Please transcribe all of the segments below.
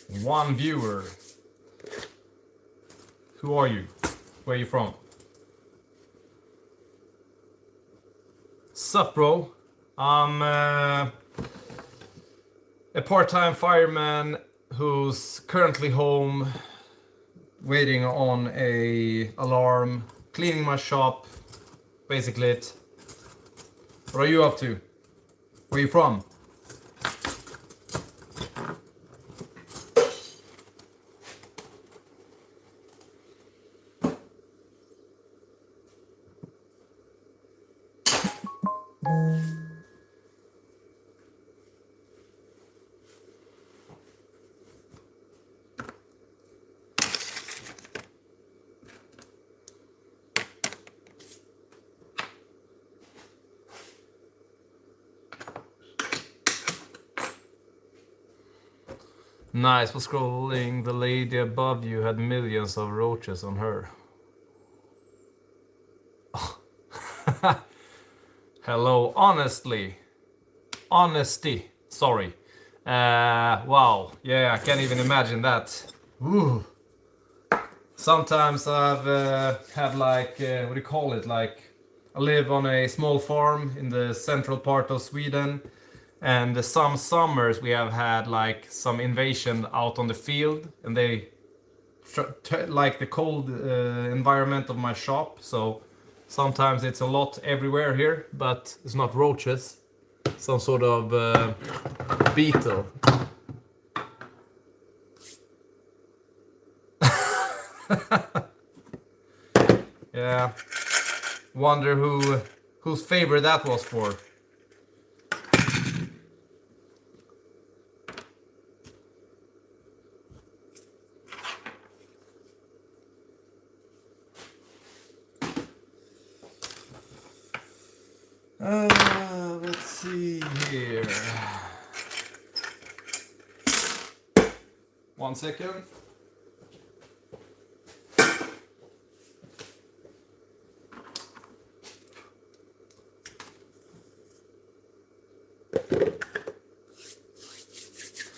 One viewer. Who are you? Where are you from? Sup, bro? I'm a part-time fireman who's currently home, waiting on a alarm, cleaning my shop, basically it. What are you up to? Where are you from? Nice, for scrolling, the lady above you had millions of roaches on her. Hello, honesty, sorry. Wow, yeah, I can't even imagine that. Ooh. Sometimes I've had like, what do you call it, like, I live on a small farm in the central part of Sweden. And some summers we have had like some invasion out on the field, and they like the cold environment of my shop. So sometimes it's a lot everywhere here, but it's not roaches. Some sort of beetle. Yeah. Wonder whose favor that was for. Let's see here. 1 second.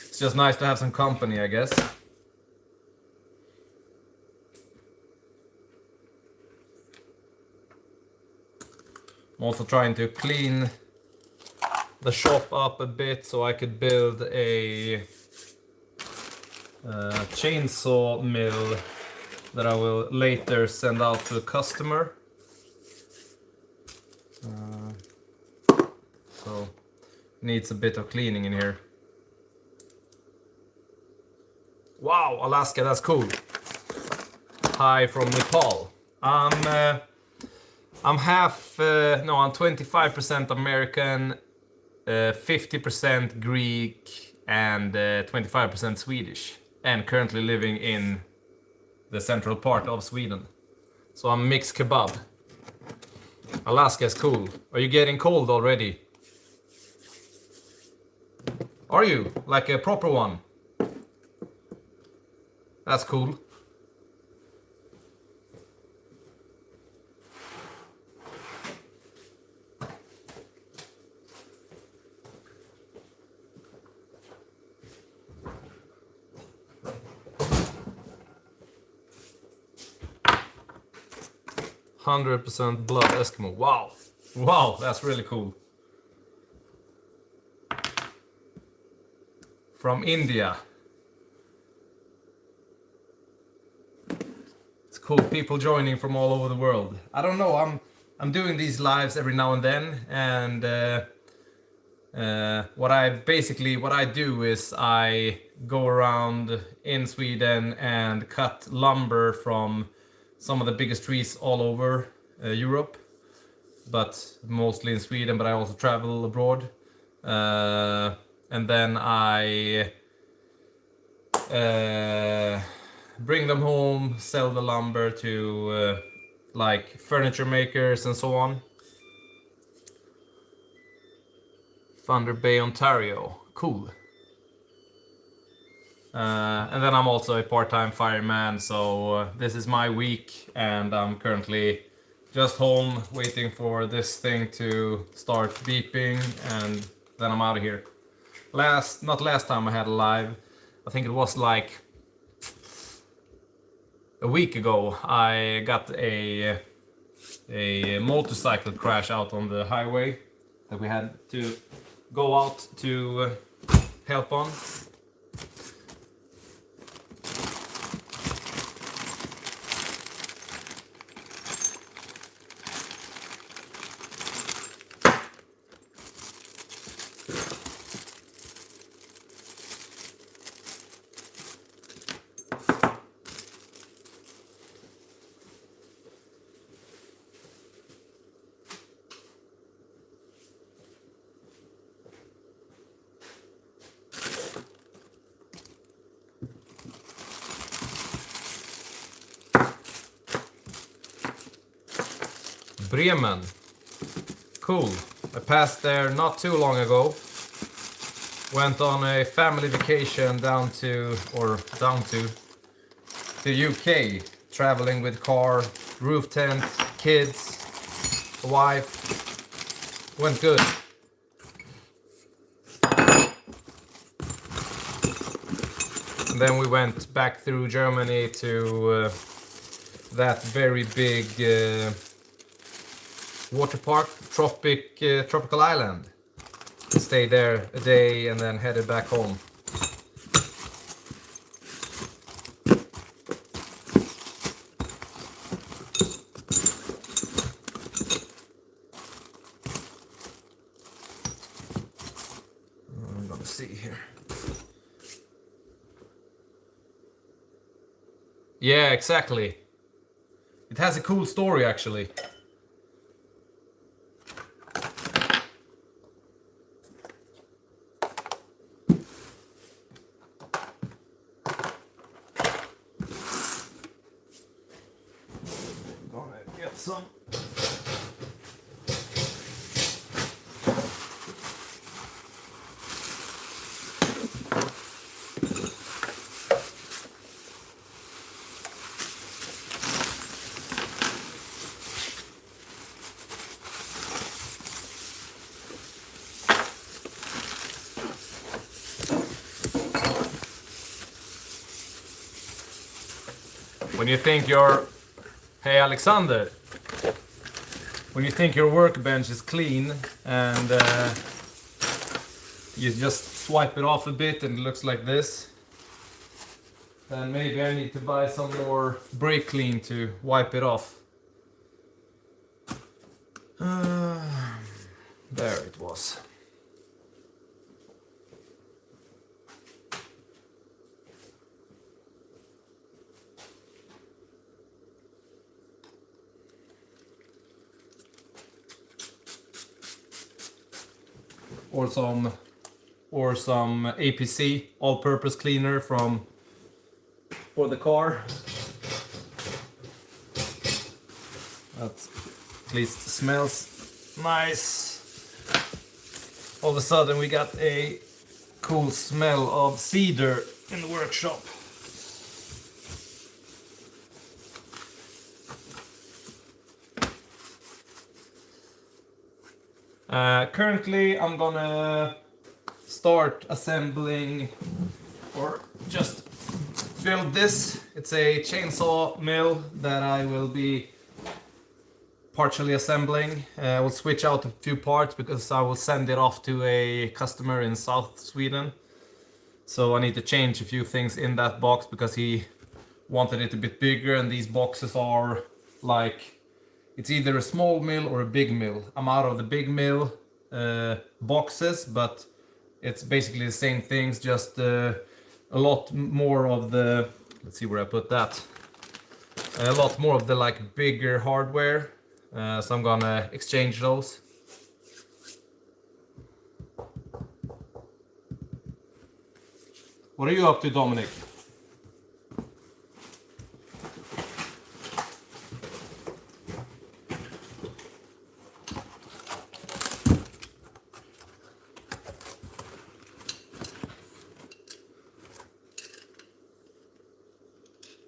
It's just nice to have some company, I guess. I'm also trying to clean the shop up a bit so I could build a chainsaw mill that I will later send out to a customer. So needs a bit of cleaning in here. Wow, Alaska, that's cool. Hi from Nepal. I'm half, no, I'm 25% American, 50% Greek, and 25% Swedish. And currently living in the central part of Sweden. So I'm mixed kebab. Alaska is cool. Are you getting cold already? Are you? Like a proper one? That's cool. "100% blood Eskimo." Wow. Wow, that's really cool. From India. It's cool, people joining from all over the world. I don't know, I'm doing these lives every now and then, and what I do is I go around in Sweden and cut lumber from some of the biggest trees all over Europe, but mostly in Sweden, but I also travel abroad. And then I bring them home, sell the lumber to like furniture makers and so on. Thunder Bay, Ontario. Cool. And then I'm also a part-time fireman, so this is my week, and I'm currently just home waiting for this thing to start beeping, and then I'm out of here. Not last time I had a live, I think it was like a week ago, I got a motorcycle crash out on the highway that we had to go out to help on. Bremen. Cool. I passed there not too long ago. Went on a family vacation down to UK. Traveling with car, roof tent, kids, wife. Went good. And then we went back through Germany to that very big water park, tropical island. Stayed there a day and then headed back home. I'm gonna see here. Yeah, exactly. It has a cool story actually. Some. When you think you're, hey Alexander, when you think your workbench is clean and you just swipe it off a bit and it looks like this, then maybe I need to buy some more brake clean to wipe it off. There it was. Or some APC, all-purpose cleaner for the car. That at least smells nice. All of a sudden we got a cool smell of cedar in the workshop. Currently I'm gonna start assembling or just build this. It's a chainsaw mill that I will be partially assembling. I will switch out a few parts because I will send it off to a customer in South Sweden. So I need to change a few things in that box because he wanted it a bit bigger, and these boxes are like, it's either a small mill or a big mill. I'm out of the big mill boxes, but it's basically the same things, just a lot more of the, let's see where I put that, a lot more of the like bigger hardware, so I'm gonna exchange those. What are you up to, Dominic?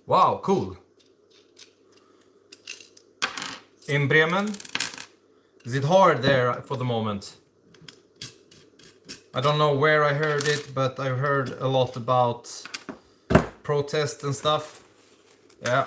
Wow, cool. In Bremen? Is it hard there for the moment? I don't know where I heard it, but I heard a lot about protests and stuff. Yeah.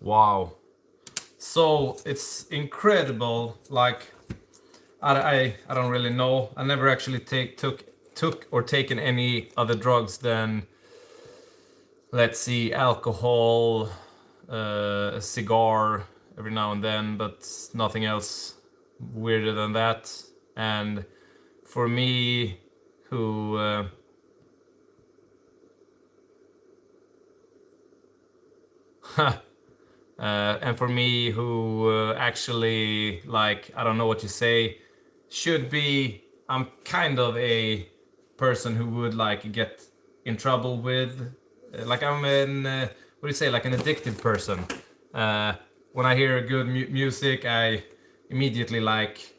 Wow. So it's incredible. Like I don't really know. I never actually took or taken any other drugs than, let's see, alcohol, a cigar every now and then, but nothing else weirder than that. And for me, who and for me who actually, like, I don't know what you say, should be, I'm kind of a person who would like get in trouble with, like I'm an what do you say, like an addicted person. When I hear good music, I immediately like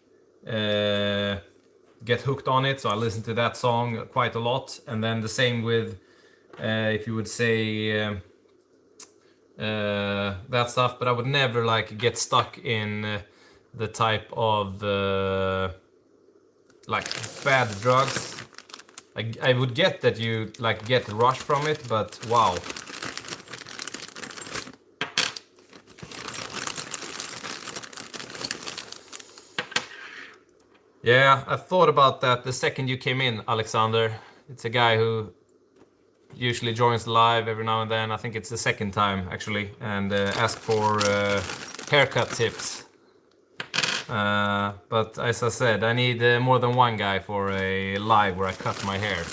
get hooked on it, so I listen to that song quite a lot. And then the same with if you would say that stuff, but I would never like get stuck in the type of like bad drugs. I would get that you like get a rush from it, but wow. Yeah, I thought about that the second you came in, Alexander. It's a guy who usually joins live every now and then. I think it's the second time actually, and ask for haircut tips. But as I said, I need more than one guy for a live where I cut my hair.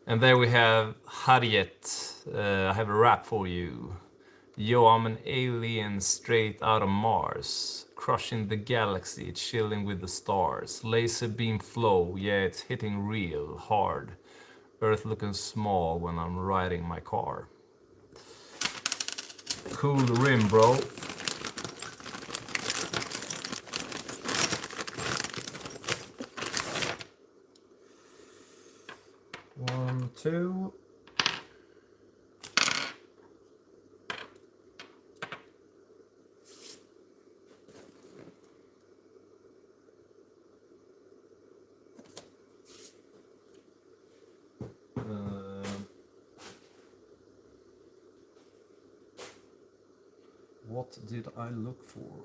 And there we have Harriet. I have a rap for you. Yo, I'm an alien straight out of Mars. Crushing the galaxy, chilling with the stars. Laser beam flow, yeah, it's hitting real hard. Earth looking small when I'm riding my car. Cool rim, bro. One, two. What did I look for?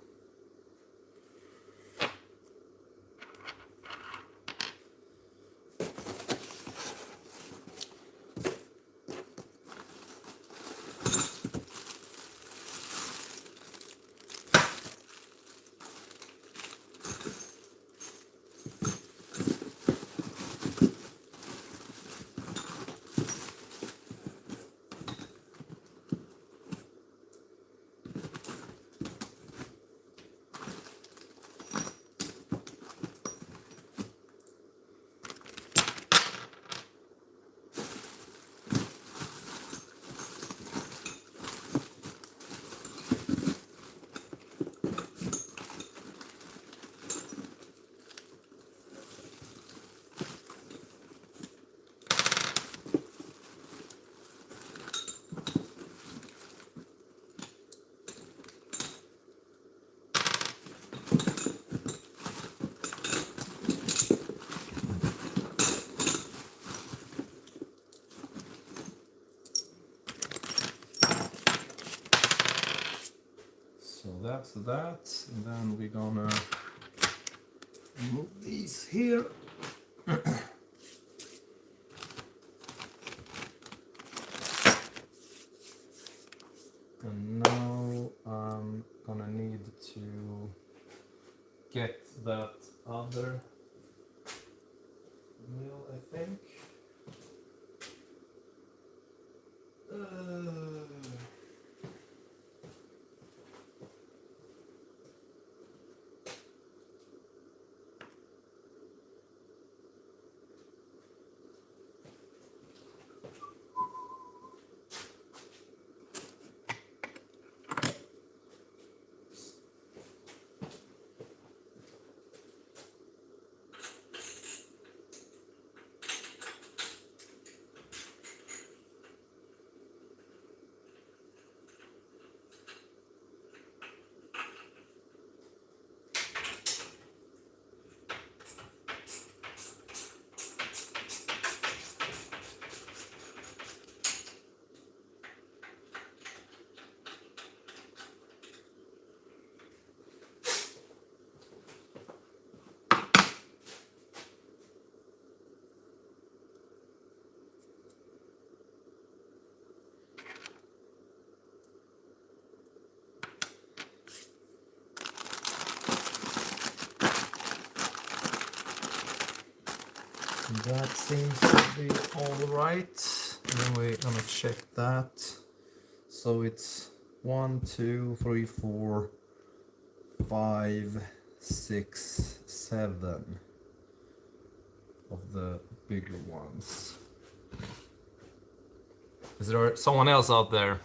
So that's that, and then we're gonna move these here. And now I'm gonna need to get that other mill, I think. That seems to be all right. And then we're gonna check that. So it's 1, 2, 3, 4, 5, 6, 7 of the bigger ones. Is there someone else out there?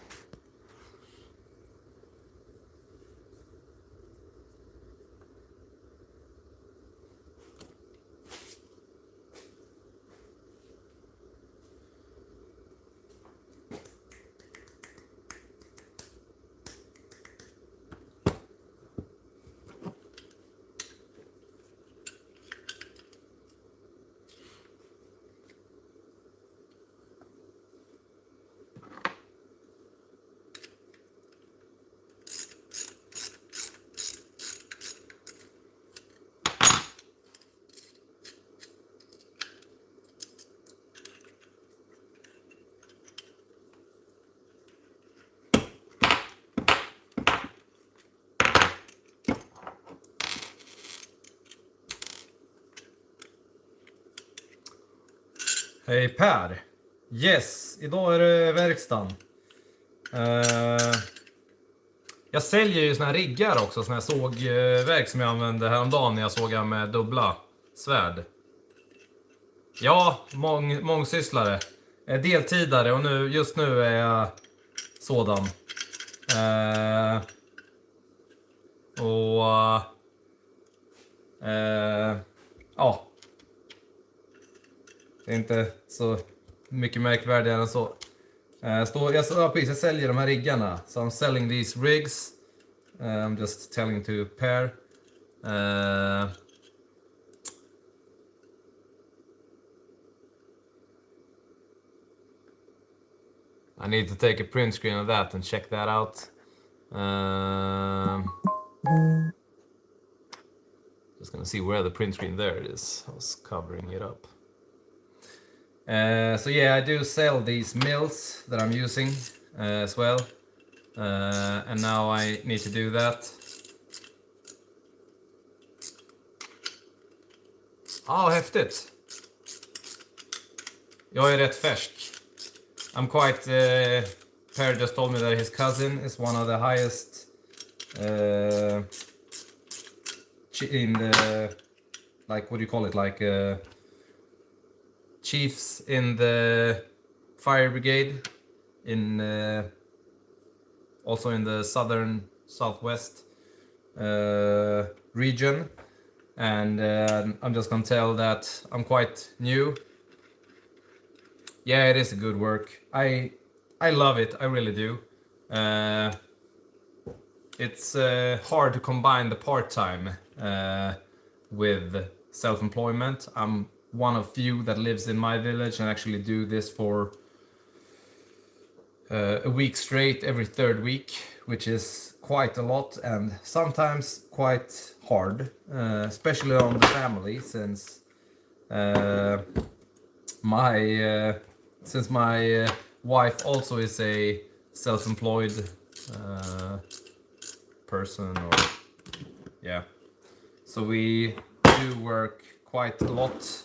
Hej Per! Yes, idag är det verkstaden. Jag säljer ju såna här riggar också, såna här sågverk som jag använde häromdagen när jag sågade med dubbla svärd. Ja, mångsysslare. Deltidare och just nu är jag sådan. Ja. Det är inte så mycket märkvärdigare än så. Jag säljer de här riggarna. So I'm selling these rigs. I'm just telling to Per. I need to take a print screen of that and check that out. Just gonna see where the print screen, there it is. I was covering it up. So yeah, I do sell these mills that I'm using as well. And now I need to do that. Häftigt! Jag är rätt färsk. I'm quite... Per just told me that his cousin is one of the highest in the... Like, what do you call it? Like... chiefs in the fire brigade in also in the southwest region, and I'm just gonna tell that I'm quite new. Yeah, it is a good work. I love it. I really do. It's hard to combine the part-time with self-employment. I'm one of few that lives in my village and actually do this for a week straight every third week, which is quite a lot and sometimes quite hard, especially on the family, since my wife also is a self-employed person, or yeah, so we do work quite a lot.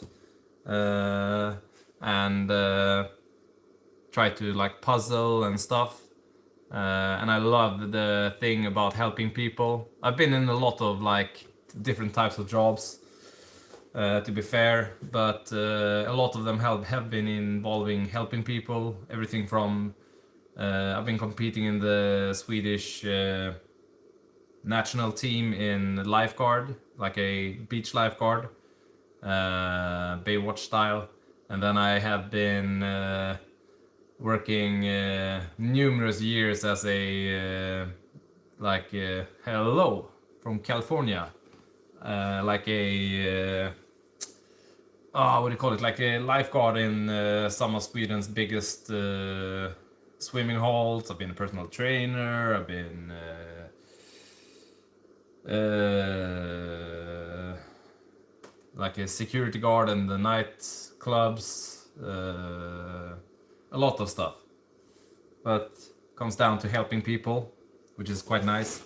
And try to like puzzle and stuff, and I love the thing about helping people. I've been in a lot of like different types of jobs, to be fair, but a lot of them have been involving helping people. Everything from I've been competing in the Swedish national team in lifeguard, like a beach lifeguard, Baywatch style, and then I have been working numerous years as a hello from California, like a what do you call it, like a lifeguard in some of Sweden's biggest swimming halls. I've been a personal trainer, I've been like a security guard in the night clubs, a lot of stuff, but comes down to helping people, which is quite nice.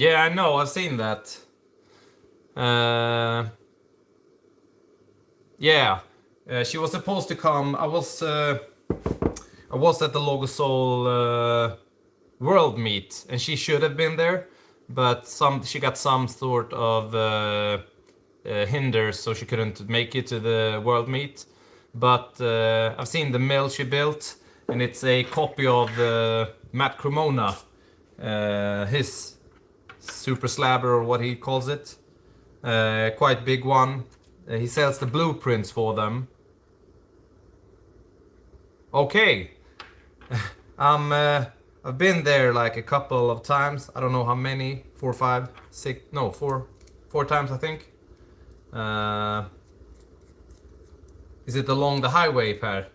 Yeah, I know. I've seen that. Yeah, she was supposed to come. I was at the Logosol World Meet, and she should have been there, but she got some sort of hinder, so she couldn't make it to the World Meet. But I've seen the mill she built, and it's a copy of Matt Cremona, his super slabber, or what he calls it. Quite big one. He sells the blueprints for them. Okay. I've been there like a couple of times. I don't know how many. 4, 5, 6. No, 4 times I think. Is it along the highway, Per?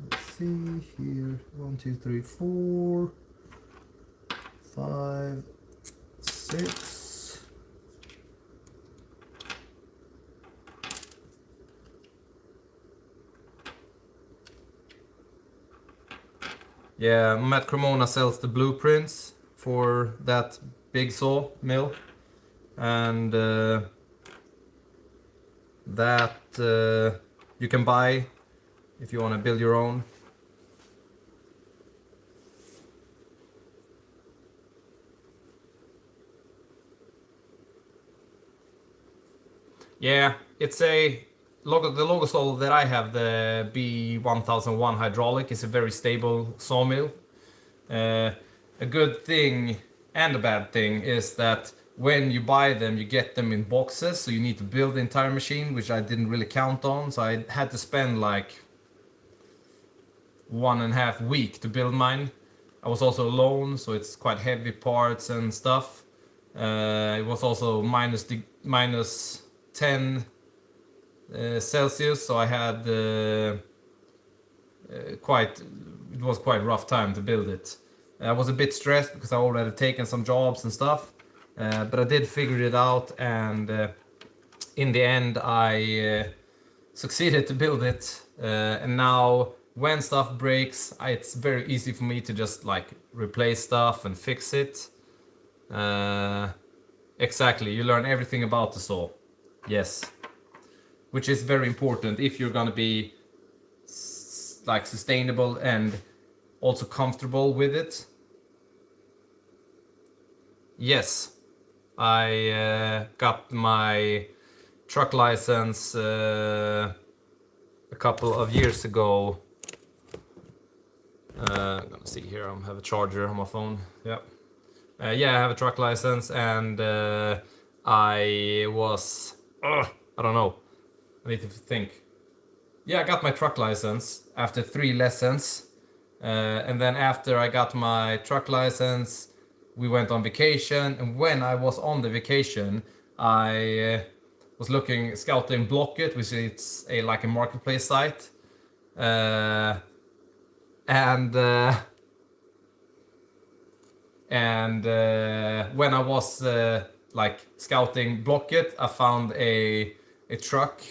Let's see here. 1, 2, 3, 4, 5, 6. Yeah, Matt Cremona sells the blueprints for that big saw mill, and that you can buy if you want to build your own. Yeah, it's the Logosol that I have, the B1001 hydraulic, is a very stable sawmill. A good thing and a bad thing is that when you buy them, you get them in boxes, so you need to build the entire machine, which I didn't really count on. So I had to spend like 1.5 weeks to build mine. I was also alone, so it's quite heavy parts and stuff. It was also minus 10 Celsius, so I had it was quite rough time to build it. I was a bit stressed because I already taken some jobs and stuff, but I did figure it out, and in the end I succeeded to build it. And now when stuff breaks, it's very easy for me to just like replace stuff and fix it. Exactly, you learn everything about the saw. Yes, which is very important if you're gonna be like sustainable and also comfortable with it. Yes, I got my truck license a couple of years ago. I'm gonna see here. I have a charger on my phone. Yeah, yeah, I have a truck license, and I was. I don't know. I need to think. Yeah, I got my truck license after 3 lessons. And then after I got my truck license, we went on vacation. And when I was on the vacation, I was scouting Blocket, which is like a marketplace site. And when I was like scouting Blocket, I found a truck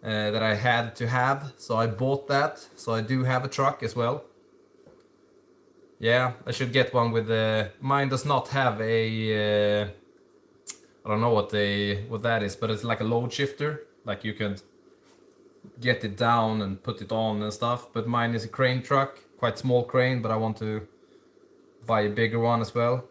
that I had to have, so I bought that. So I do have a truck as well. Yeah, I should get one with mine does not have a I don't know what that is, but it's like a load shifter. Like you can get it down and put it on and stuff. But mine is a crane truck, quite small crane, but I want to buy a bigger one as well.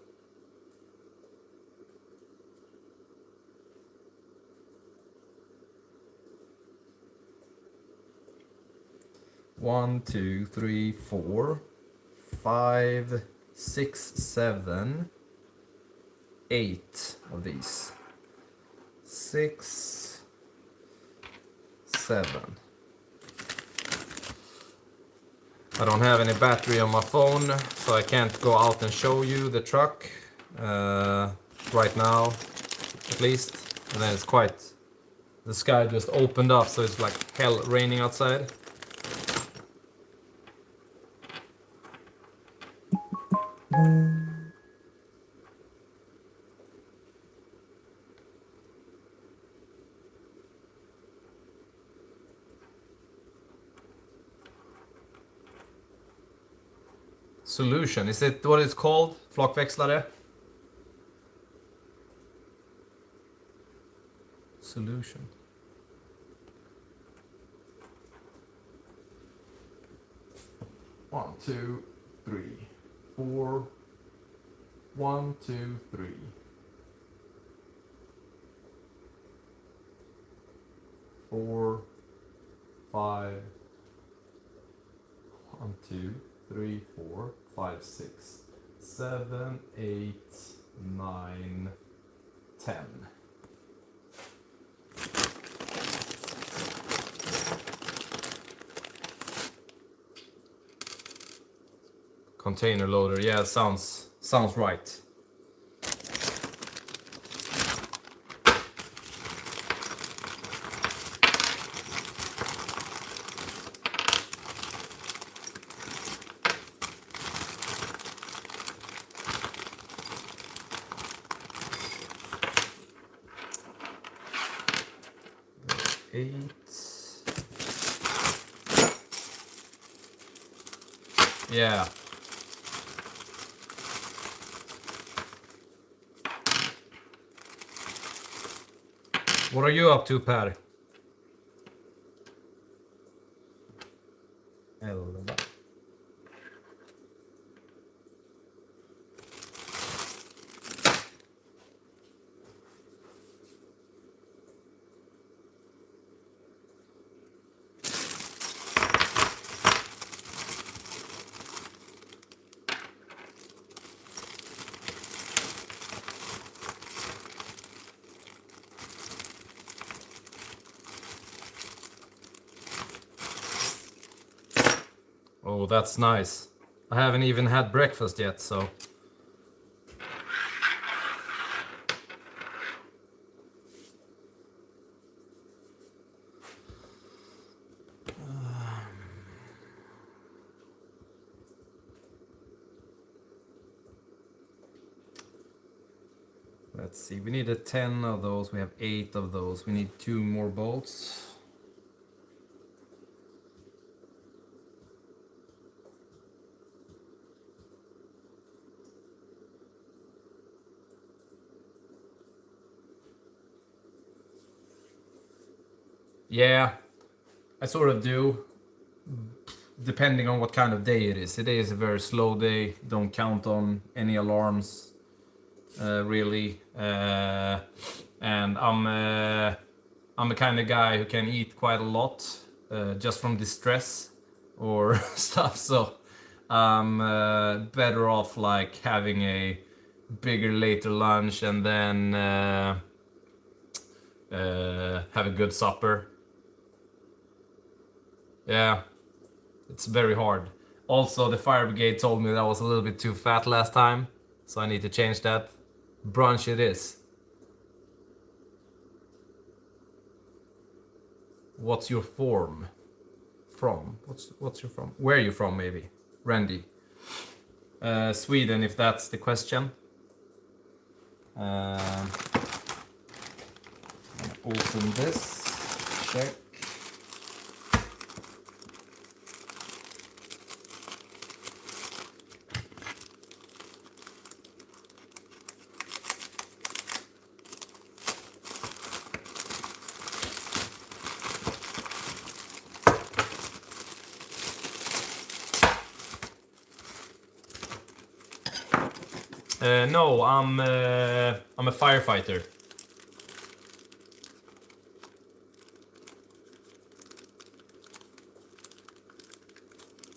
One, 2, 3, 4, 5, 6, 7, 8 of these. 6, 7. I don't have any battery on my phone, so I can't go out and show you the truck right now, at least. And then the sky just opened up, so it's like hell raining outside. Solution. Is it what it's called? Flockväxlare? Solution. One, two, three, four. 1, 2, 3. 4, 5. 1, 2, 3, 4, 5, 6, 7, 8, 9, 10. Container loader, yeah, sounds right. Eight. Yeah. What are you up to, Per? 11. Oh, that's nice. I haven't even had breakfast yet, so. Let's see, we needed 10 of those, we have 8 of those. We need 2 more bolts. Yeah, I sort of do, depending on what kind of day it is. Today is a very slow day, don't count on any alarms, really. And I'm a kind of guy who can eat quite a lot, just from distress or stuff, so I'm better off like having a bigger later lunch and then have a good supper. Yeah, it's very hard. Also, the fire brigade told me that I was a little bit too fat last time, so I need to change that. Brunch it is. What's your form? From? What's your from? Where are you from, maybe? Randy. Sweden, if that's the question. Open this. Check. No, I'm a firefighter.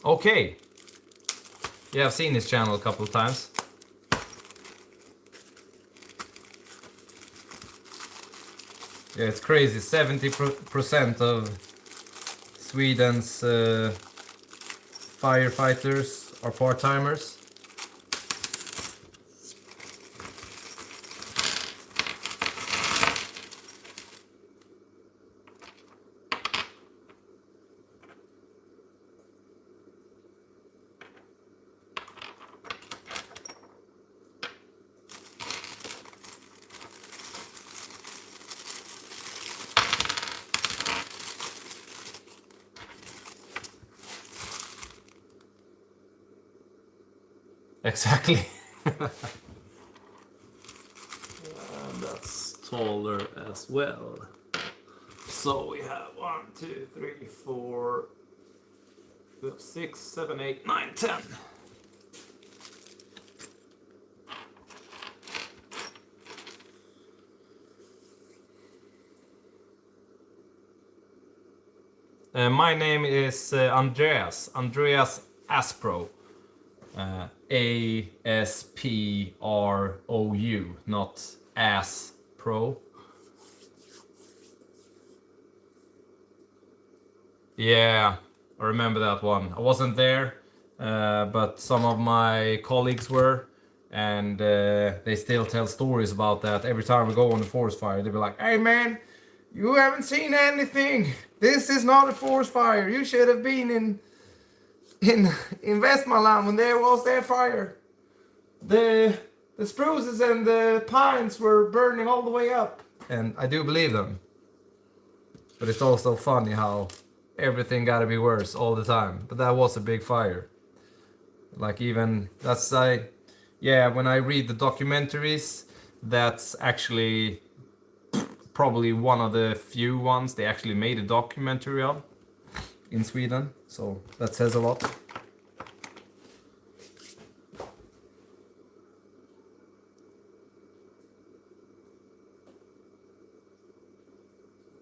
Okay. Yeah, I've seen his channel a couple of times. Yeah, it's crazy. 70% of Sweden's firefighters are part-timers. Exactly. That's taller as well. So we have 1, 2, 3, 4, 6, 7, 8, 9, 10. My name is Andreas Asprou. Asprou, not Ass Pro. Yeah, I remember that one. I wasn't there, but some of my colleagues were, and they still tell stories about that. Every time we go on the forest fire, they be like, "Hey man, you haven't seen anything. This is not a forest fire. You should have been in Westmanland when there was that fire. The spruces and the pines were burning all the way up." And I do believe them. But it's also funny how everything gotta be worse all the time. But that was a big fire. Like even that's yeah, when I read the documentaries, that's actually probably one of the few ones they actually made a documentary of in Sweden. So that says a lot.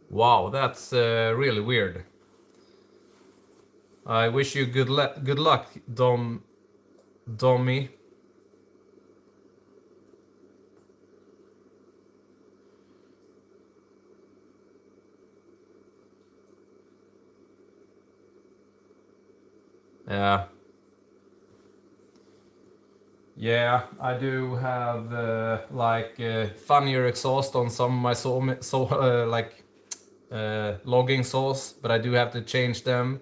Wow, that's really weird. I wish you good luck, Dommy. Yeah. Yeah, I do have funnier exhaust on some of my logging saws, but I do have to change them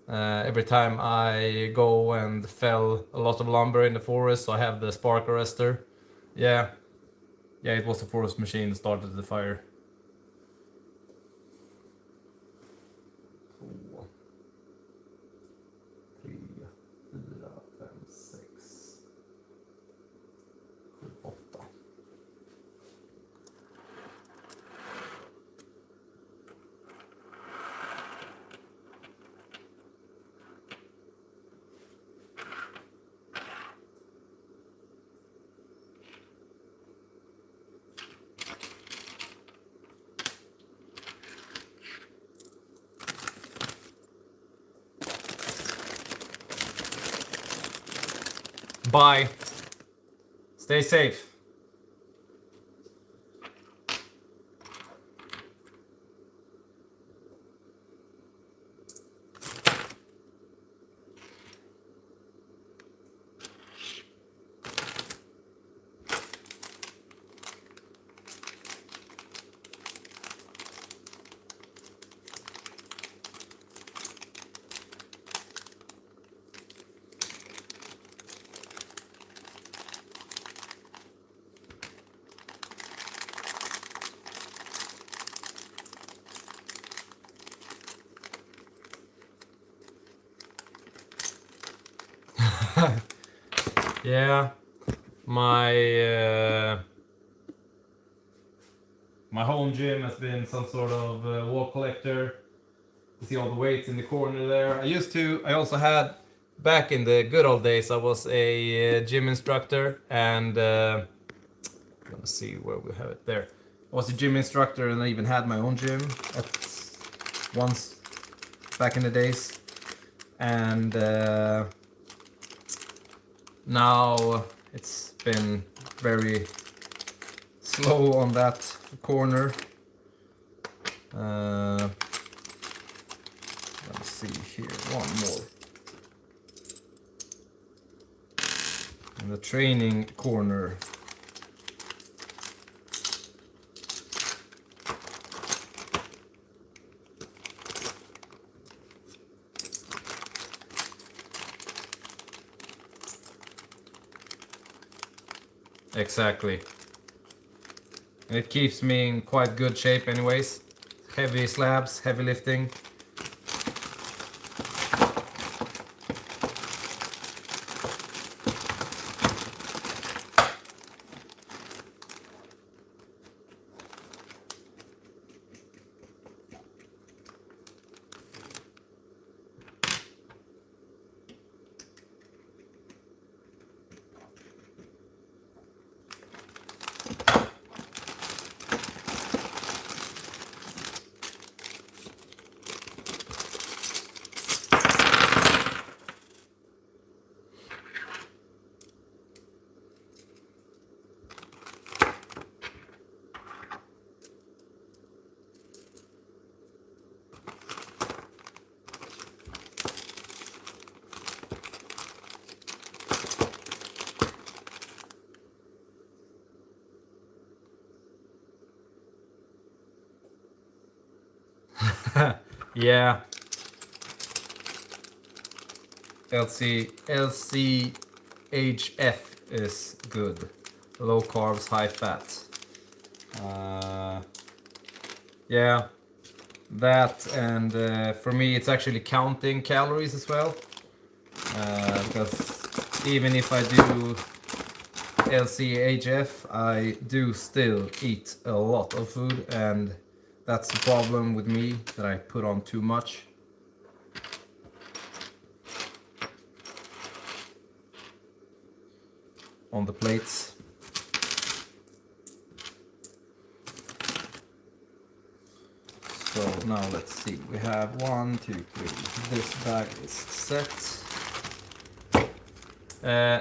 every time I go and fell a lot of lumber in the forest. So I have the spark arrestor. Yeah, yeah, it was a forest machine that started the fire. Bye. Stay safe. Yeah, my home gym has been some sort of wall collector. You see all the weights in the corner there. I also had, back in the good old days, I was a gym instructor, and let's see where we have it there. I was a gym instructor, and I even had my own gym once back in the days. And now it's been very slow on that corner. Let's see here, one more. In the training corner. Exactly. And it keeps me in quite good shape anyways. Heavy slabs, heavy lifting. Yeah. LCHF is good. Low carbs, high fat. Yeah, that, and for me it's actually counting calories as well. Because even if I do LCHF, I do still eat a lot of food, and that's the problem with me, that I put on too much. On the plates. So now let's see, we have 1, 2, 3. This bag is set.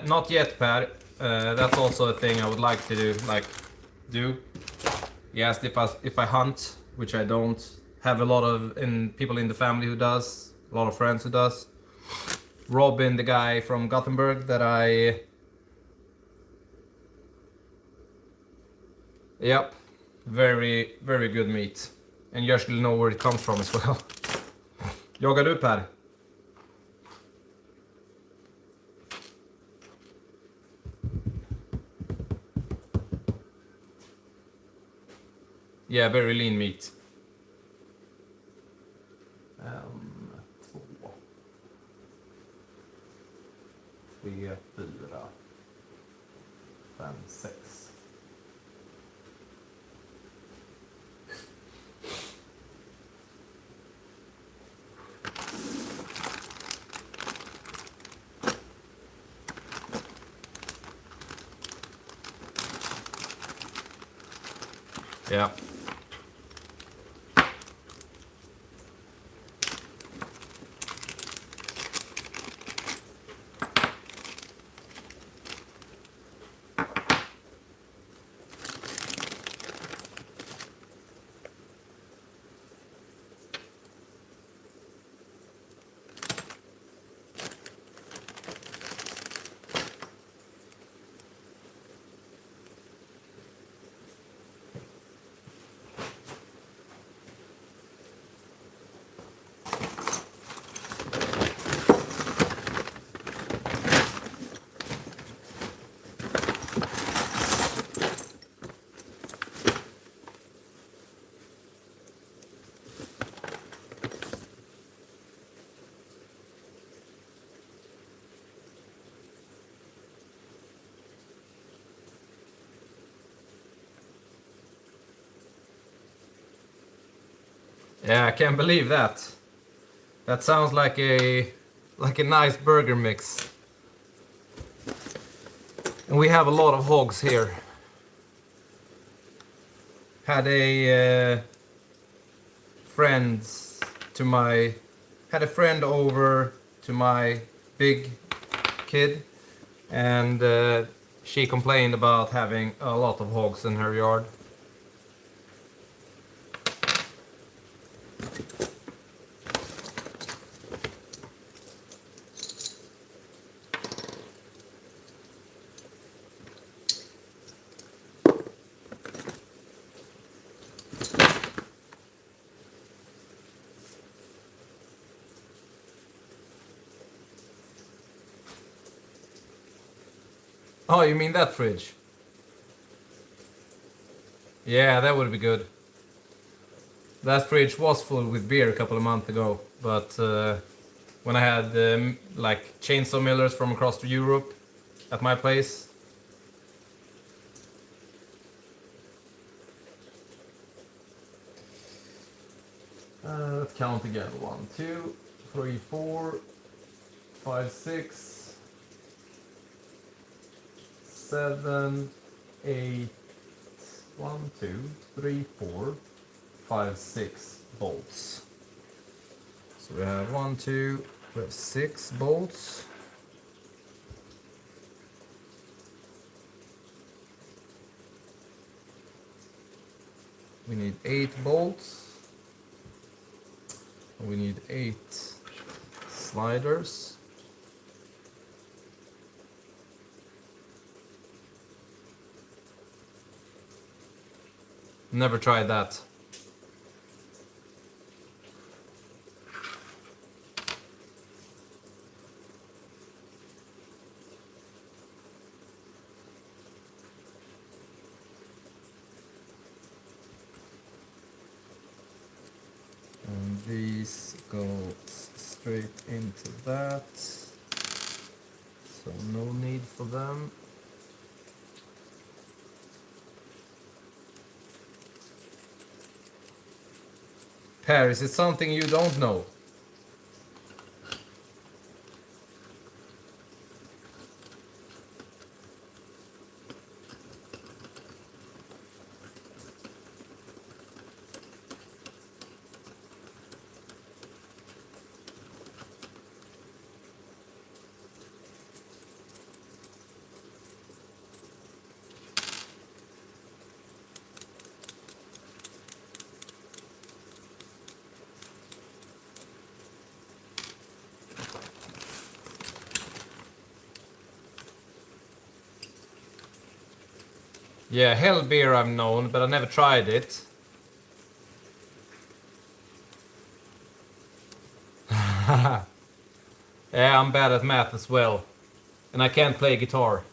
Not yet, Per. That's also a thing I would like to do. He asked if I hunt, which I don't. Have a lot of people in the family who does, a lot of friends who does. Robin, the guy from Gothenburg that I... Yep, very, very good meat. And you actually know where it comes from as well. Jagar du, Per? Yeah, very lean meat. 2, 3, 4, 5, 6. Yeah. Yeah, I can't believe that. That sounds like a nice burger mix. And we have a lot of hogs here. Had a friend over to my big kid, and she complained about having a lot of hogs in her yard. Oh, you mean that fridge? Yeah, that would be good. That fridge was full with beer a couple of months ago, but when I had like chainsaw millers from across to Europe at my place. Let's count again. 1, 2, 3, 4, 5, 6, 7, 8. 1, 2, 3, 4, 5, 6 bolts. So we have 1, 2, we have 6 bolts. We need 8 bolts. We need 8 sliders. Never tried that. these go straight into that. So no need for them. Paris, it's something you don't know. Yeah, hell beer I've known, but I never tried it. Yeah, I'm bad at math as well. And I can't play guitar.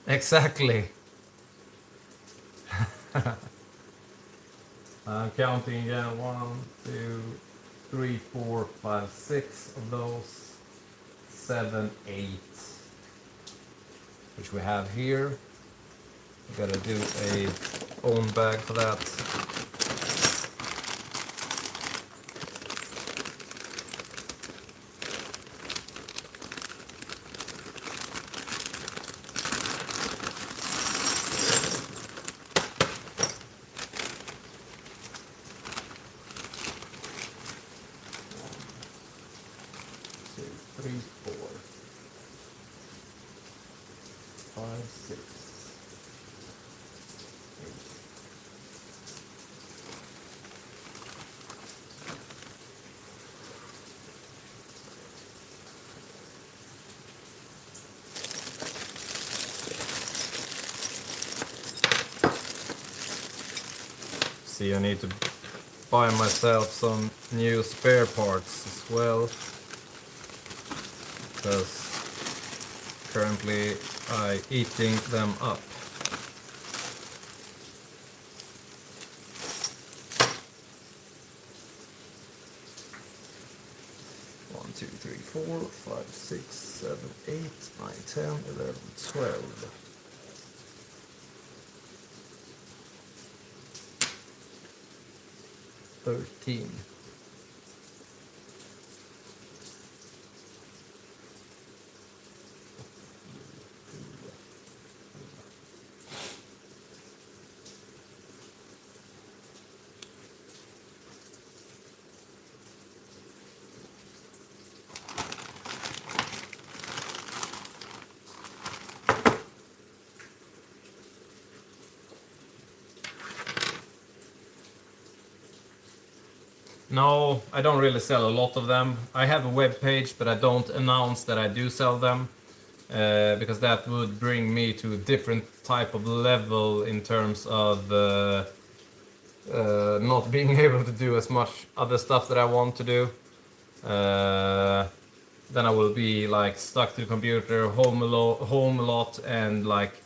Exactly. I'm counting again. 1, 2, 3, 4, 5, 6 of those. 7, 8. Which we have here. We gotta do a own bag for that. See, I need to buy myself some new spare parts as well, because currently I'm eating them up. One, 2, 3, 4, 5, 6, 7, 8, 9, 10, 11, 12. 13. No, I don't really sell a lot of them. I have a web page, but I don't announce that I do sell them, because that would bring me to a different type of level in terms of not being able to do as much other stuff that I want to do. Then I will be like stuck to the computer, home a lot, and like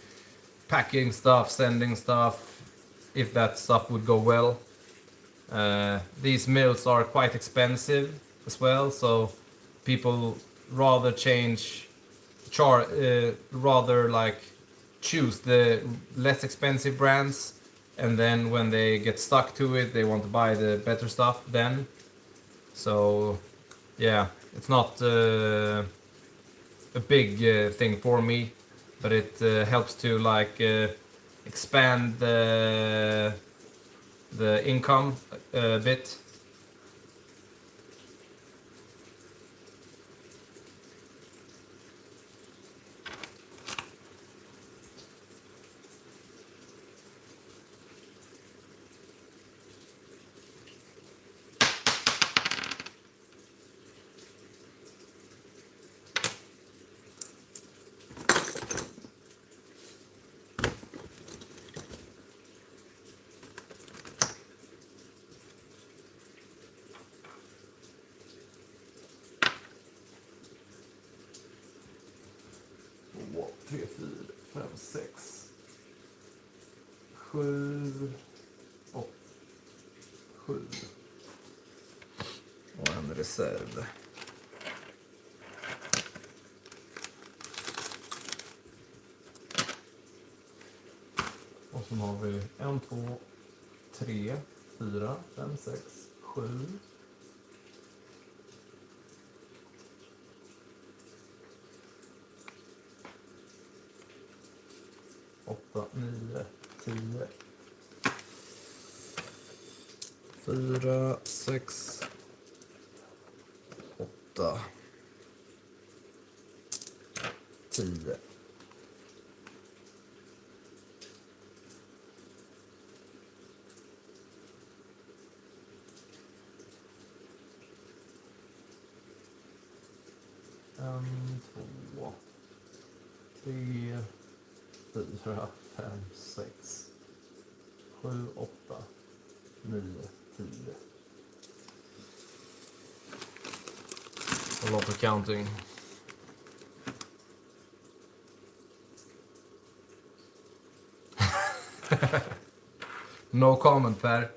packing stuff, sending stuff, if that stuff would go well. These mills are quite expensive, as well. So people rather rather like choose the less expensive brands, and then when they get stuck to it, they want to buy the better stuff then. So yeah, it's not a big thing for me, but it helps to like expand the income a bit. Tre, fyra, fem, sex, sju, sju och en reserv. Och så har vi 1, 2, 3, 4, 5, 6, 7. 8, 9, 10. 4, 6, 8, 10. En, två, tre, fyra, fem, sex, sju, åtta, 9, 10. A lot of counting. No comment, Per.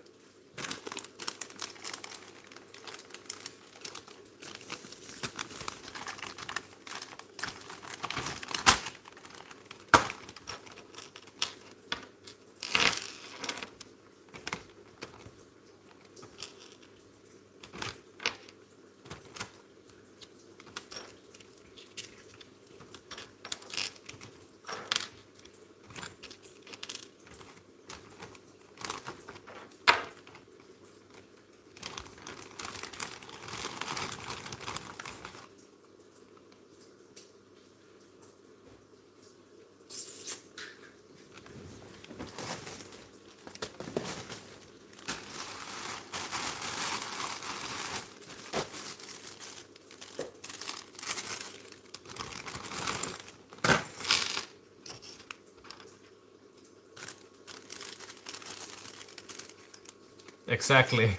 Exactly.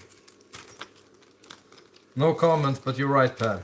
No comment, but you're right, Per.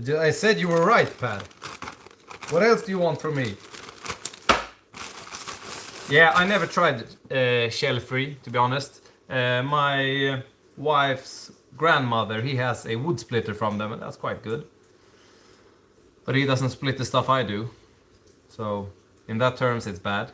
I said you were right, Per. What else do you want from me? Yeah, I never tried shell-free, to be honest. My wife's grandmother, he has a wood splitter from them, and that's quite good. But he doesn't split the stuff I do. So, in that terms, it's bad.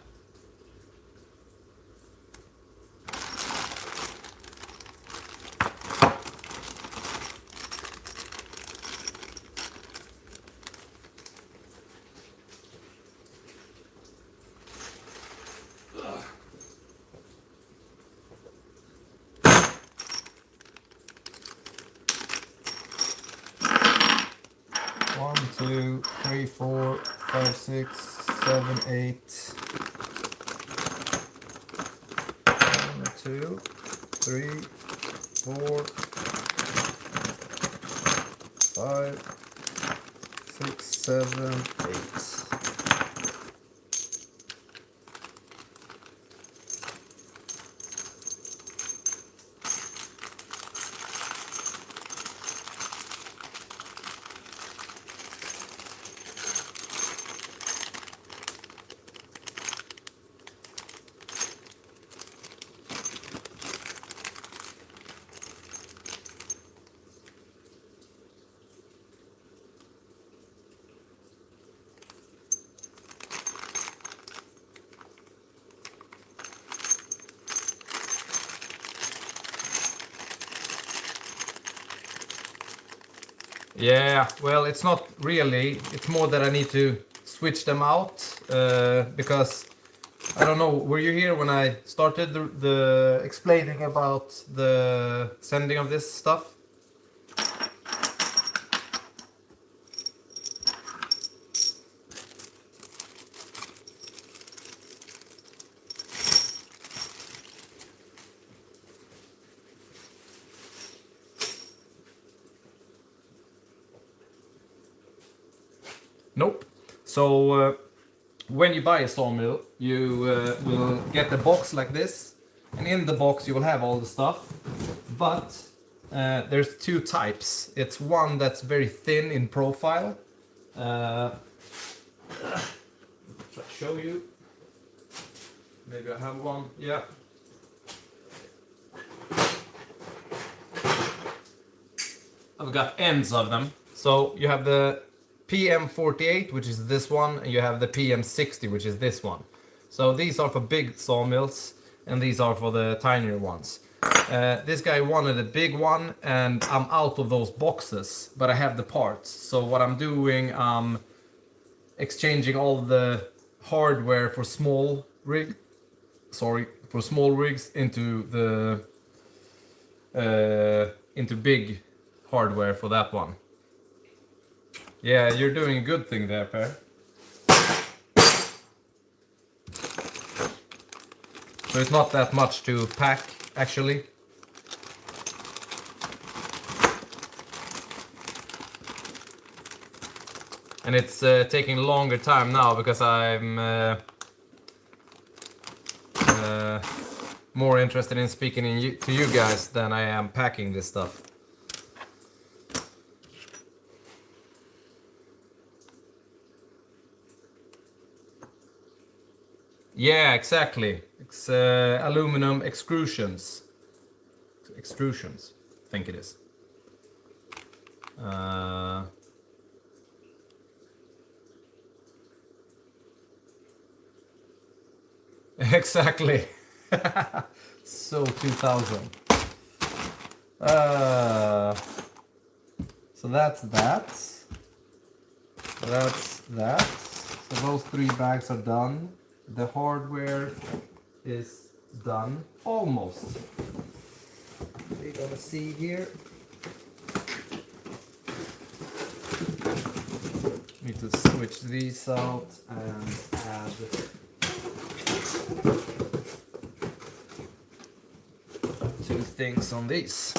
One, two, three, 4, 5, 6, 7, 8. 1, 2, 3, 4, 5, 6, 7, 8. Yeah, well, it's not really. It's more that I need to switch them out because I don't know. Were you here when I started the explaining about the sending of this stuff? Nope. So when you buy a sawmill, you will get a box like this, and in the box you will have all the stuff. But there's two types. It's one that's very thin in profile. Try to show you. Maybe I have one. Yeah. I've got ends of them. So you have the PM48, which is this one, and you have the PM60, which is this one. So these are for big sawmills, and these are for the tinier ones. This guy wanted a big one, and I'm out of those boxes, but I have the parts. So what I'm doing, I'm exchanging all the hardware for small rigs into the into big hardware for that one. Yeah, you're doing a good thing there, Per. So it's not that much to pack, actually. And it's taking longer time now because I'm more interested in speaking to you guys than I am packing this stuff. Yeah, exactly. It's aluminum extrusions. Extrusions, I think it is. Exactly. So 2000. So that's that. That's that. So those 3 bags are done. The hardware is done almost. We're gonna see here. Need to switch these out and add two things on these.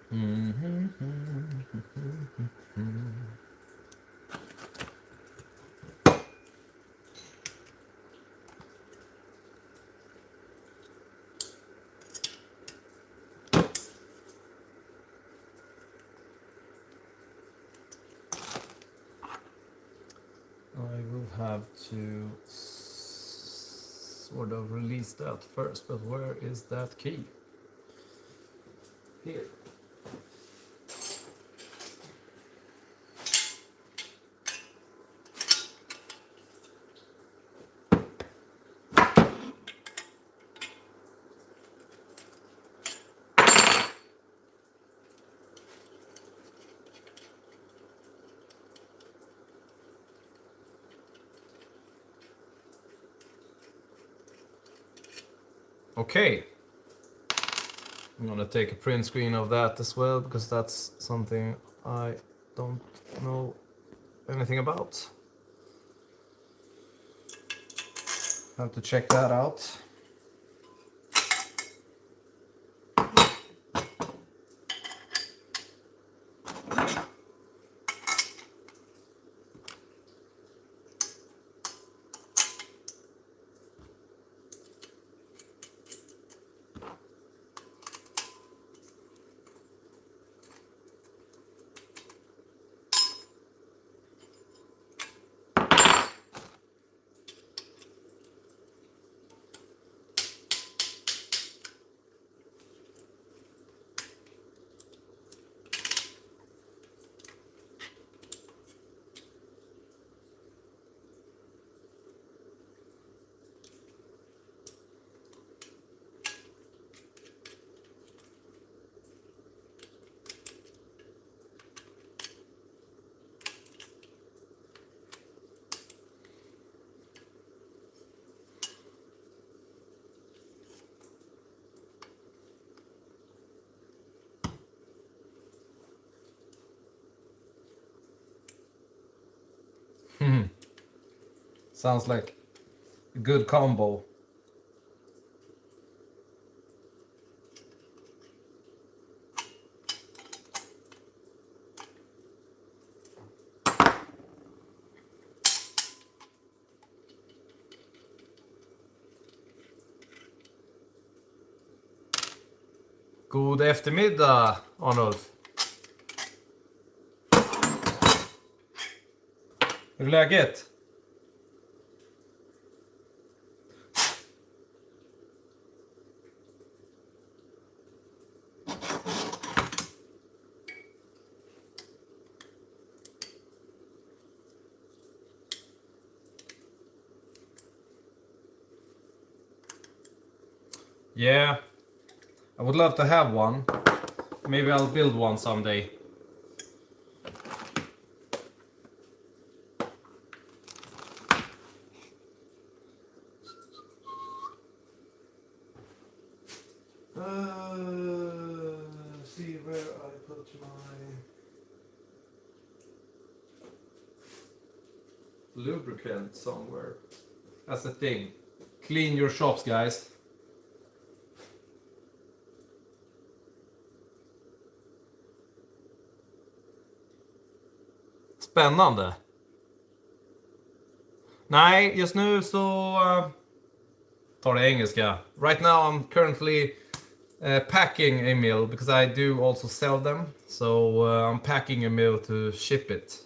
I will have to sort of release that first, but where is that key? Here. Okay. I'm gonna take a print screen of that as well, because that's something I don't know anything about. Have to check that out. Sounds like a good combo. God eftermiddag, Arnulf. Hur är läget? Yeah, I would love to have one. Maybe I'll build one someday. See where I put my lubricant somewhere. That's the thing. Clean your shops, guys. Spännande. Nej, just nu så tar det engelska. Right now I'm currently packing a mill because I do also sell them. So I'm packing a mill to ship it.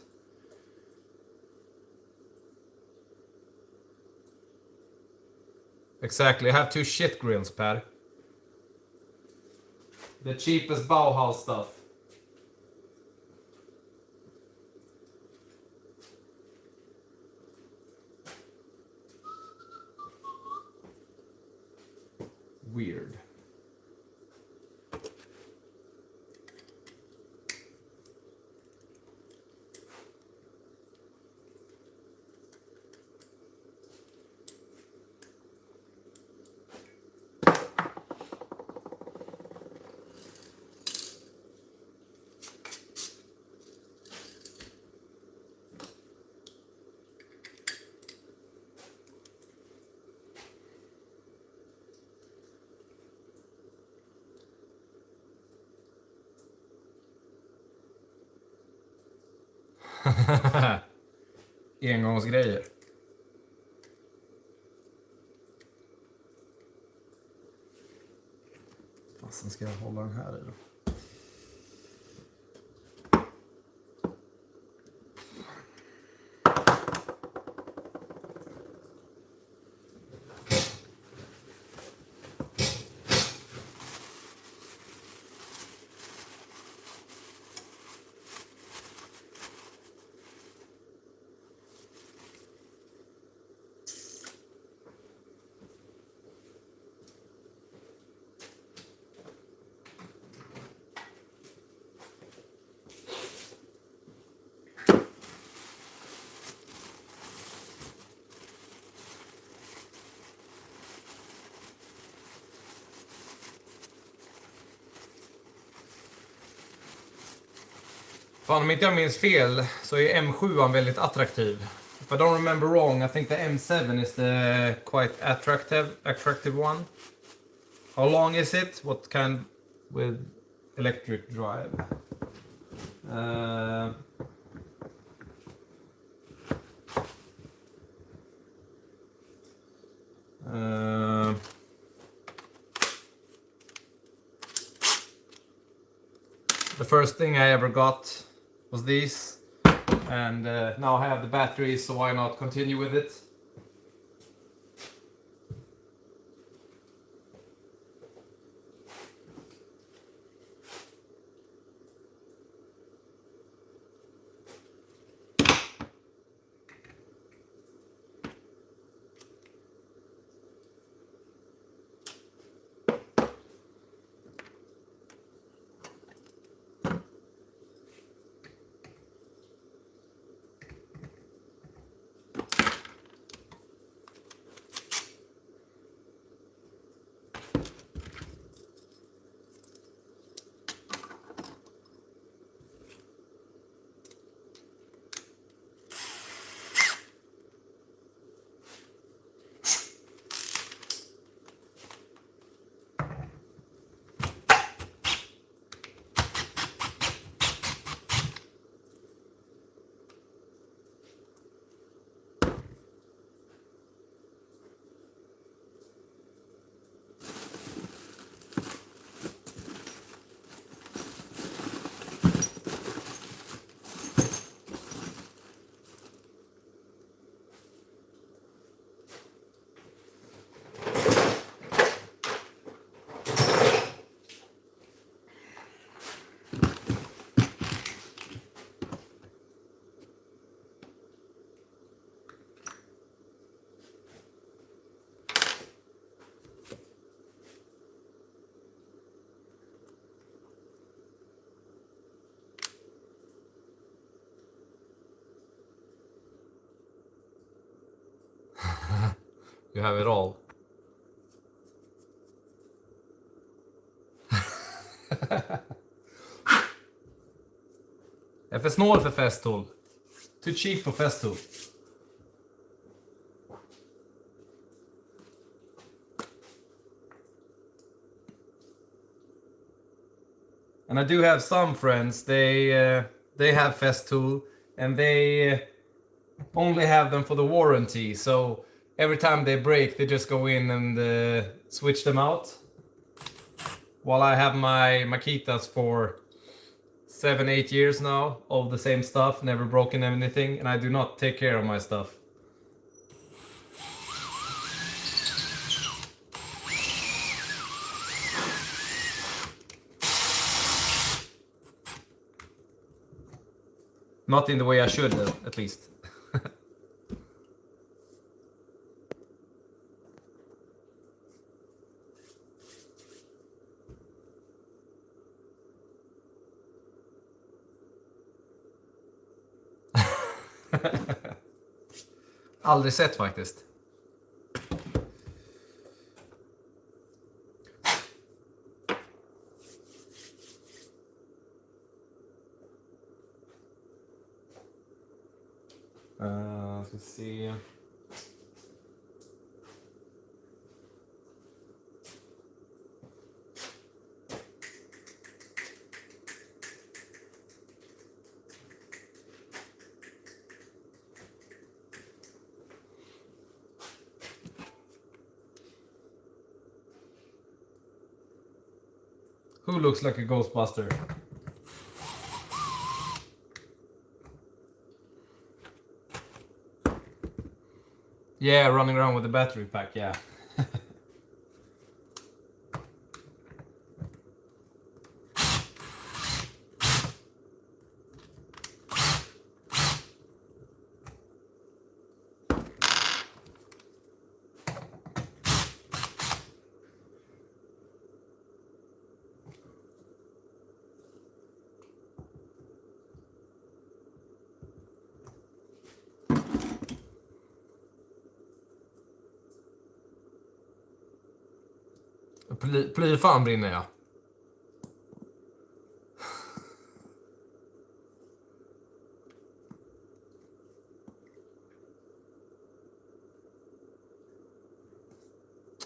Exactly. I have 2 shit grills, Per. The cheapest Bauhaus stuff. Weird. Engångsgrejer. Fasen ska jag hålla den här i då? Fan, om inte jag minns fel så är M7 väldigt attraktiv. If I don't remember wrong, I think the M7 is the quite attractive one. How long is it? What kind with electric drive? The first thing I ever got was these, and now I have the batteries, so why not continue with it? You have it all. Jag är för snål för Festool. Too cheap for Festool. And I do have some friends, they have Festool and they only have them for the warranty, so every time they break they just go in and switch them out. While I have my Makitas for 7-8 years now, all the same stuff, never broken anything, and I do not take care of my stuff. Not in the way I should, at least. Aldrig sett faktiskt. Ska se. Who looks like a Ghostbuster? Yeah, running around with a battery pack, yeah. Ply fan brinner jag.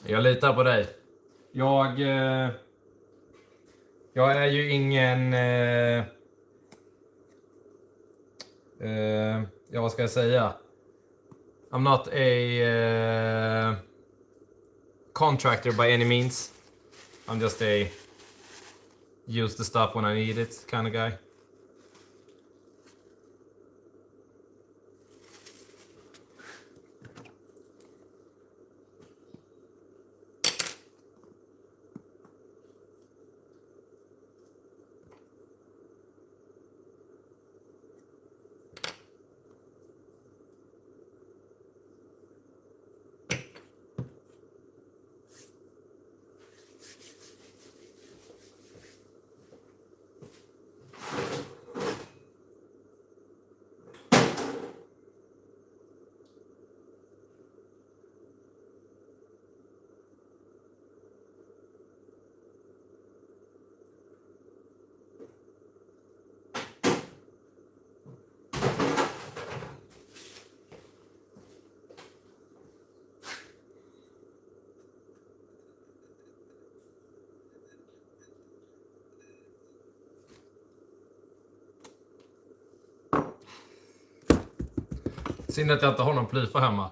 Jag litar på dig. Jag är ju ingen... ja, vad ska jag säga? I'm not a contractor by any means. I'm just a use the stuff when I need it kind of guy. Synd att jag inte har någon plyfa hemma.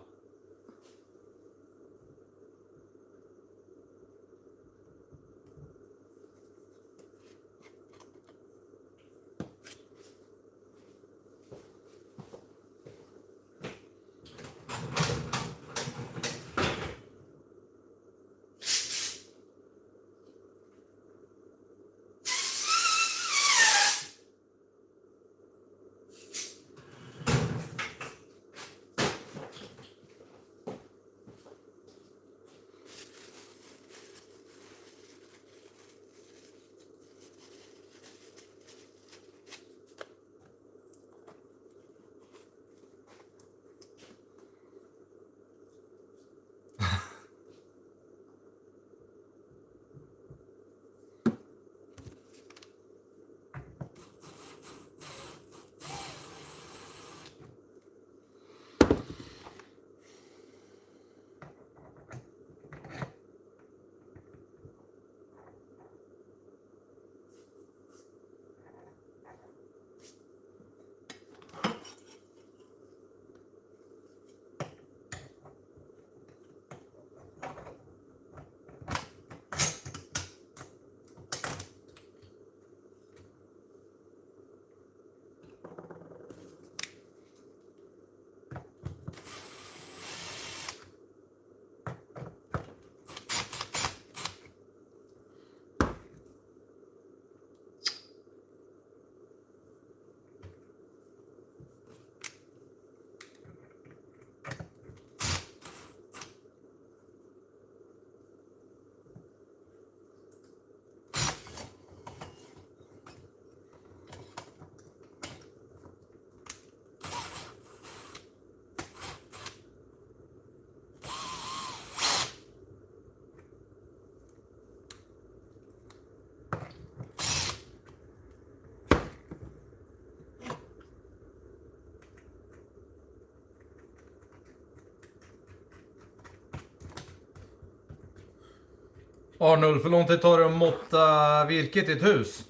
Arnulf, hur lång tid tar det att måtta virket i ett hus?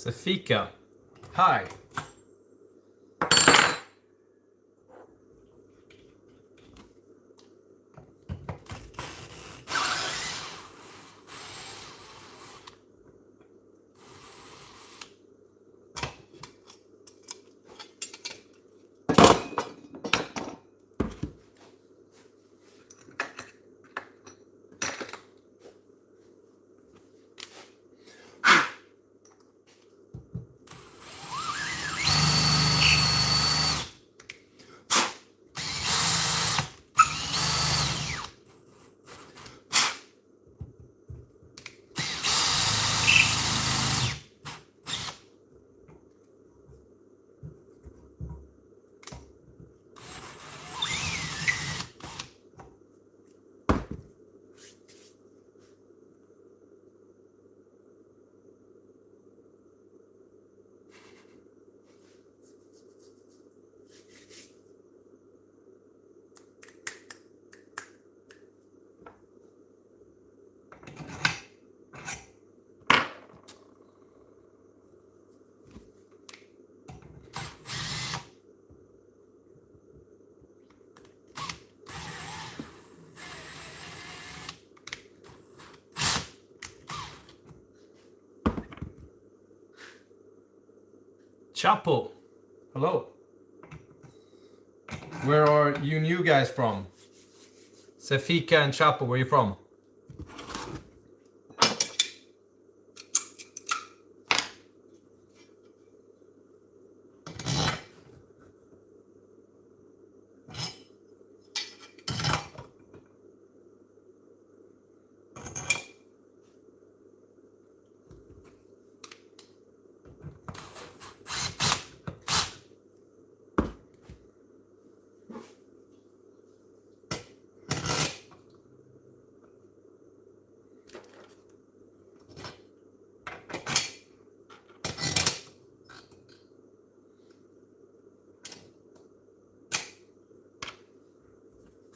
Safika. Hi. Chapo. Hello. Where are you new guys from? Safika and Chapo, where are you from?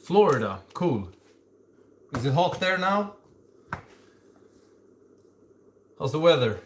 Florida, cool. Is it hot there now? How's the weather?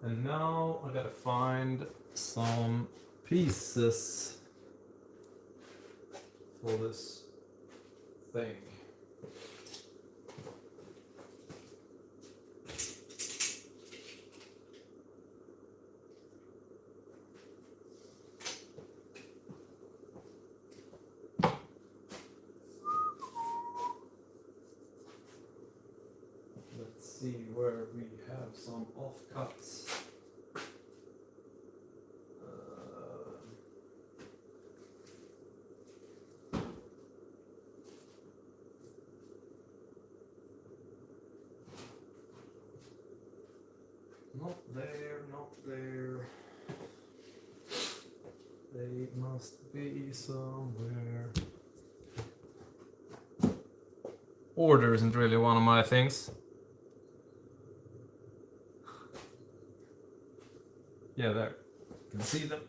And now I gotta find some pieces for this thing. Let's see where we have some offcuts. Not there, not there. They must be somewhere. Order isn't really one of my things. Yeah, there. You can see them.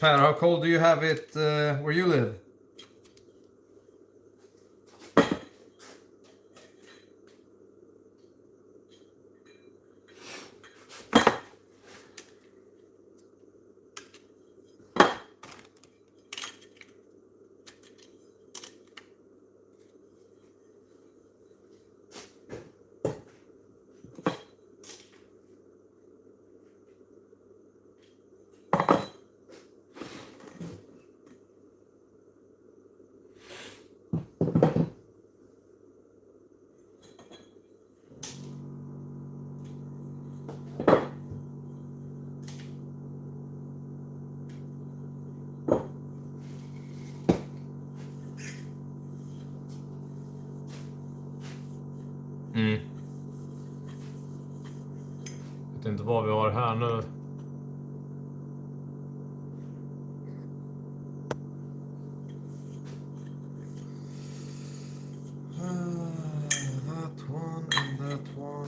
Per, how cold do you have it where you live? Jag vet inte vad vi har här nu. That one and that one.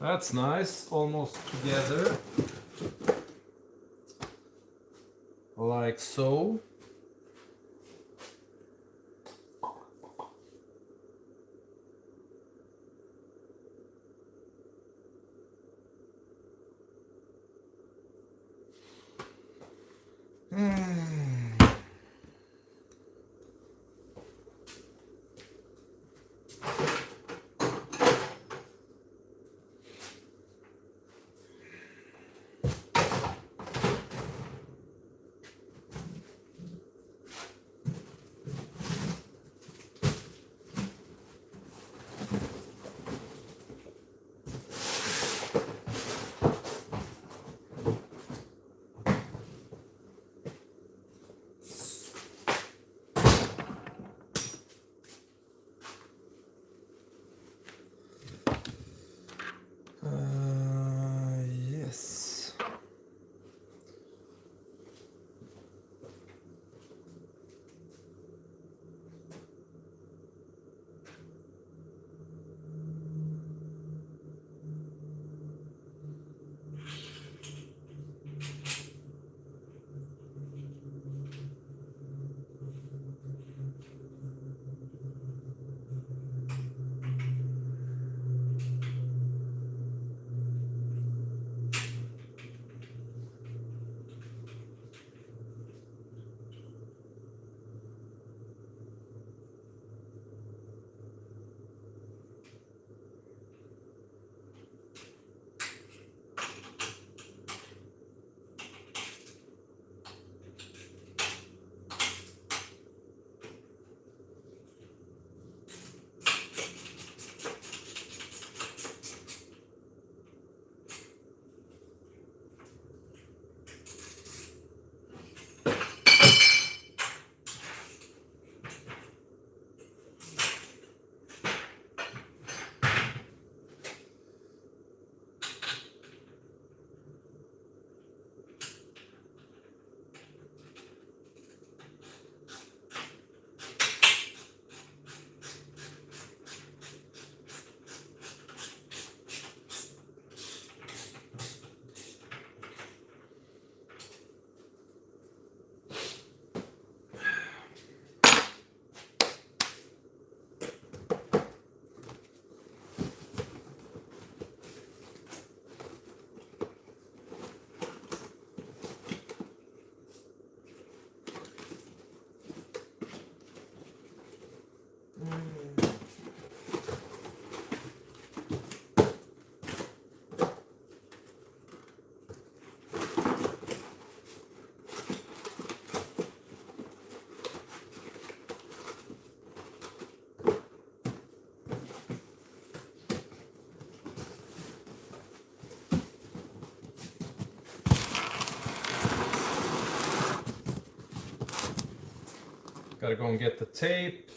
That's nice, almost together. Like so. Yes. Gotta go and get the tape.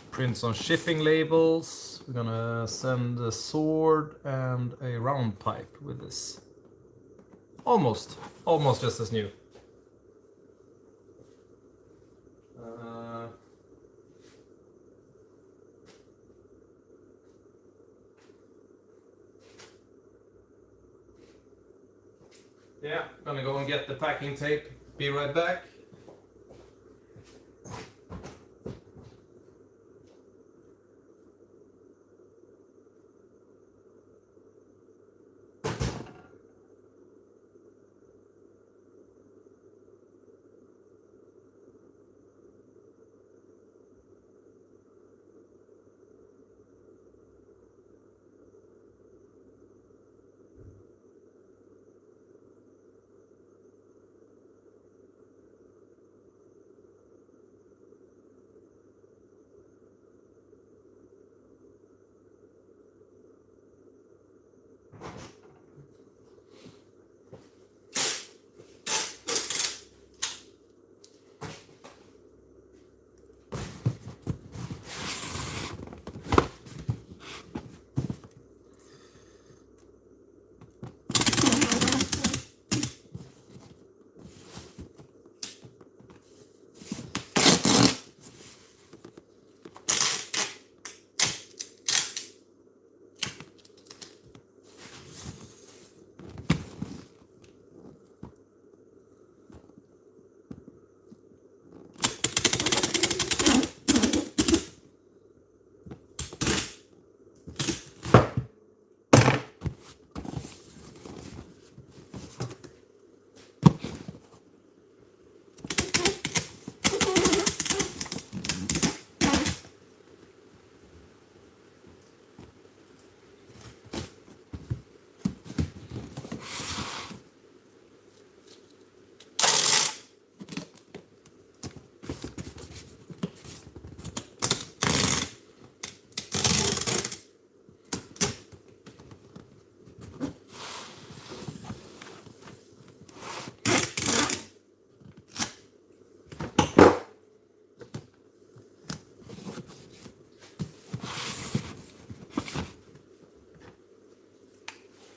Print some shipping labels. We're gonna send a sword and a round pipe with this. Almost just as new. Yeah, gonna go and get the packing tape. Be right back.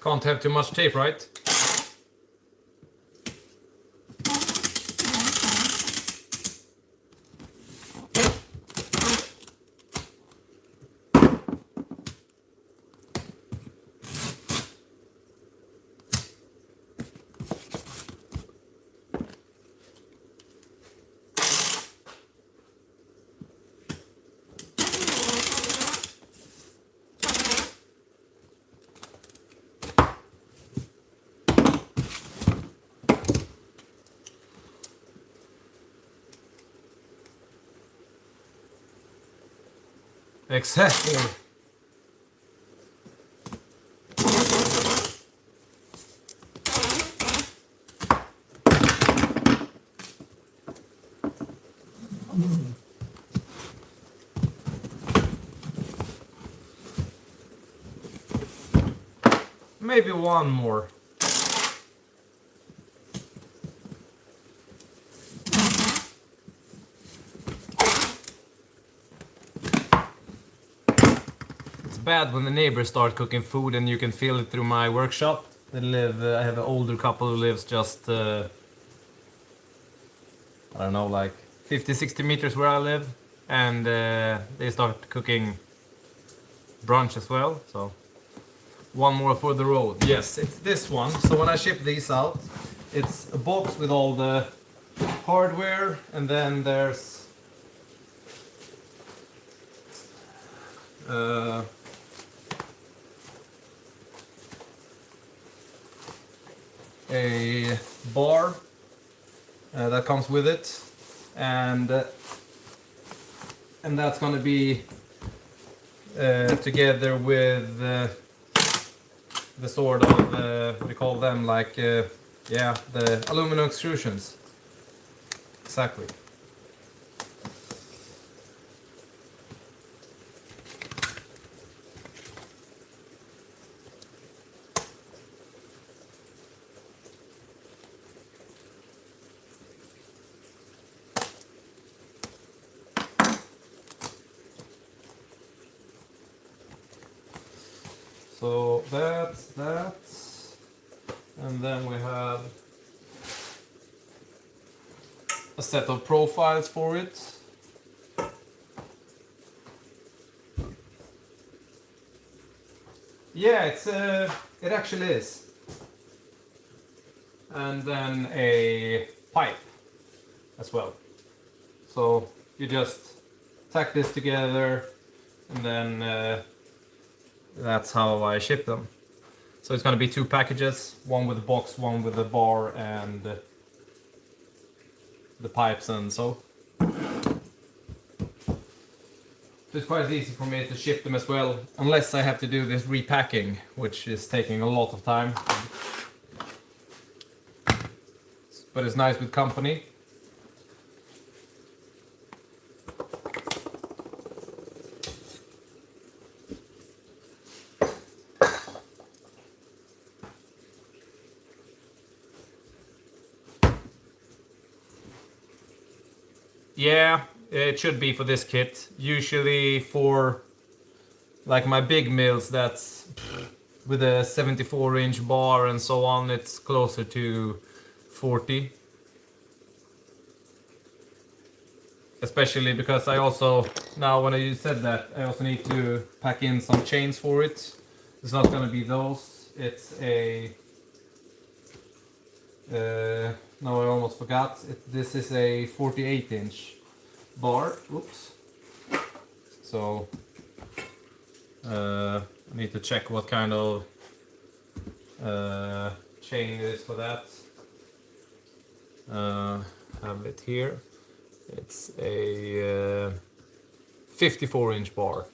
Can't have too much tape, right? Exactly. Maybe one more. It's bad when the neighbors start cooking food and you can feel it through my workshop. They live, I have an older couple who lives just, I don't know, like 50-60 meters where I live. And they start cooking brunch as well, so one more for the road. Yes, it's this one. So when I ship these out, it's a box with all the hardware, and then there's a bar that comes with it, and that's going to be together with the sort of what do you call them, like yeah, the aluminum extrusions. Exactly. So that's that, and then we have a set of profiles for it. Yeah, it actually is. And then a pipe as well. So you just tack this together, and then that's how I ship them. So it's gonna be 2 packages, one with the box, one with the bar and the pipes and so. It's quite easy for me to ship them as well, unless I have to do this repacking, which is taking a lot of time. But it's nice with company. Yeah, it should be for this kit. Usually for like my big mills, that's with a 74-inch bar and so on, it's closer to 40. Especially because I also, now when you said that, I also need to pack in some chains for it. It's not gonna be those, it's a... no, I almost forgot. This is a 48-inch bar. Oops. So I need to check what kind of chain it is for that. Have it here. It's a 54-inch bar.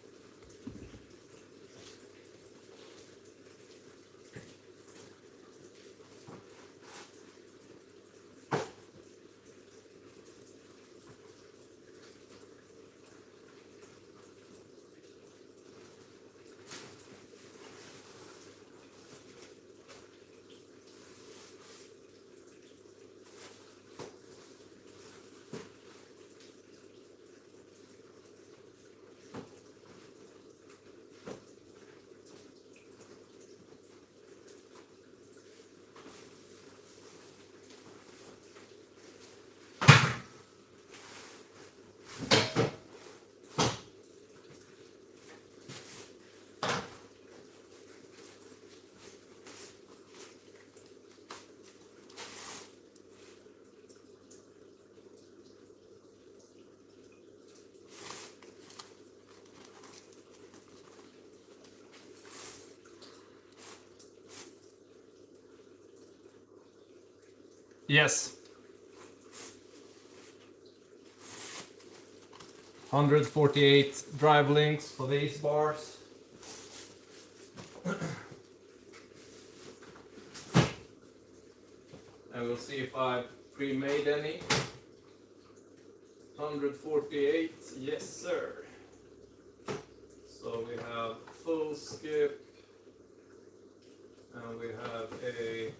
Yes. 148 drive links for these bars. And we'll see if I've pre-made any. 148, yes sir. So we have full skip, and we have a,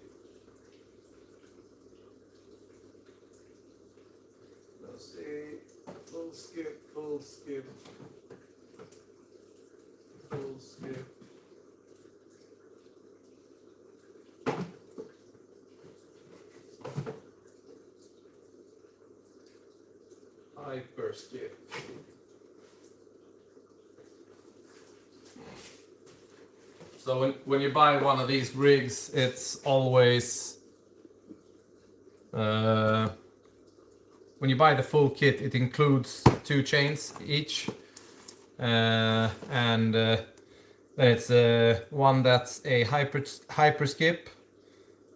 let's see, full skip, full skip, full skip. Hyper skip. So when you buy one of these rigs, it's always when you buy the full kit, it includes 2 chains each, and then it's one that's a hyper skip,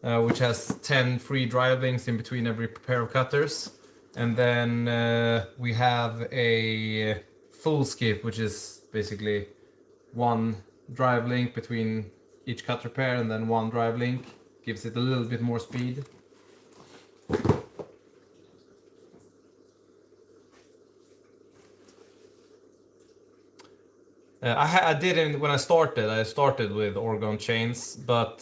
which has 10 free drive links in between every pair of cutters, and then we have a full skip, which is basically 1 drive link between each cutter pair, and then 1 drive link gives it a little bit more speed. I didn't when I started with Orgon chains, but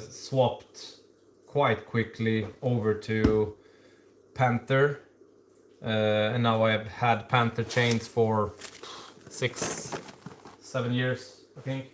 swapped quite quickly over to Panther, and now I've had Panther chains for 6-7 years, I think.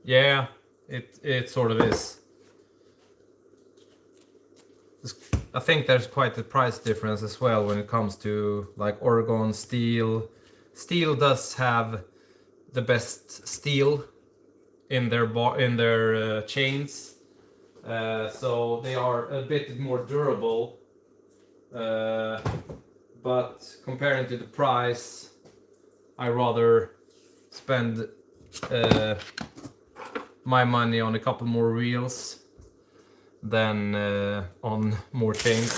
Yeah, it sort of is. I think there's quite a price difference as well when it comes to like Orgon steel. Steel does have the best steel in their chains, so they are a bit more durable. But comparing to the price, I rather spend my money on a couple more reels than on more chains.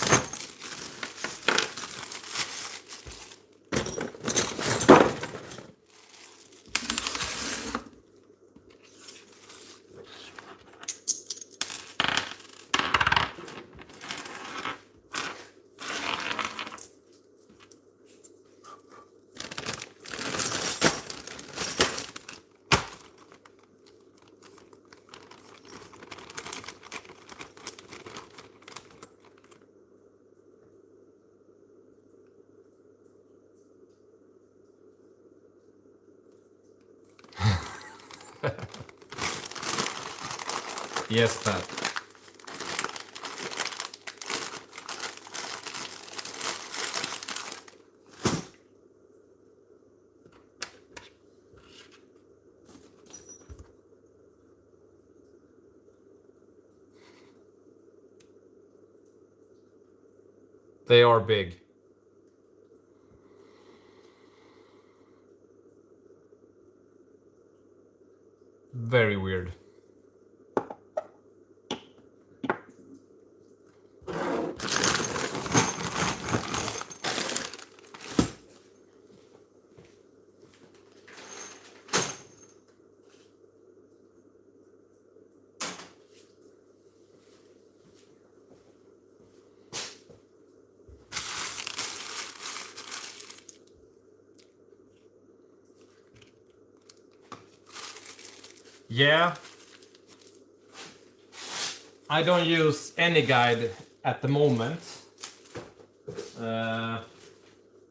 Yes, Pat. They are big. Very weird. Yeah. I don't use any guide at the moment.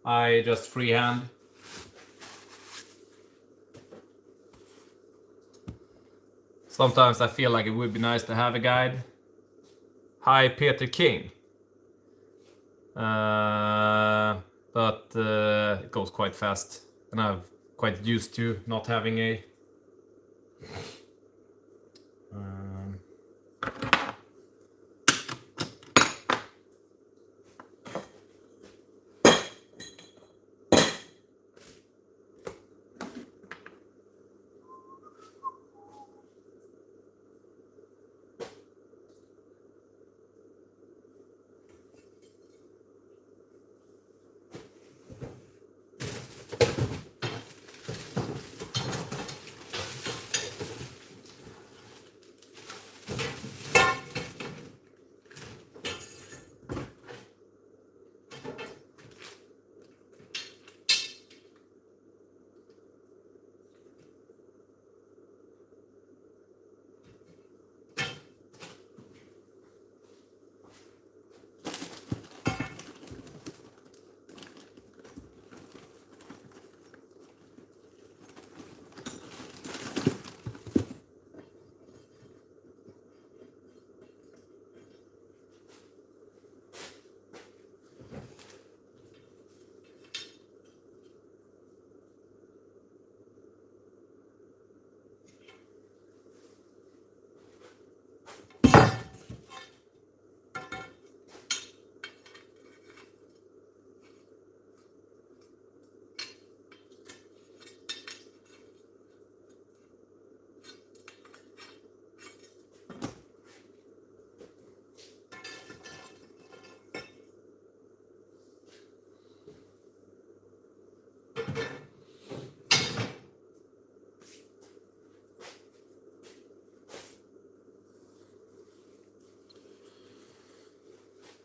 I just freehand. Sometimes I feel like it would be nice to have a guide. Hi, Peter King. But it goes quite fast, and I'm quite used to not having a.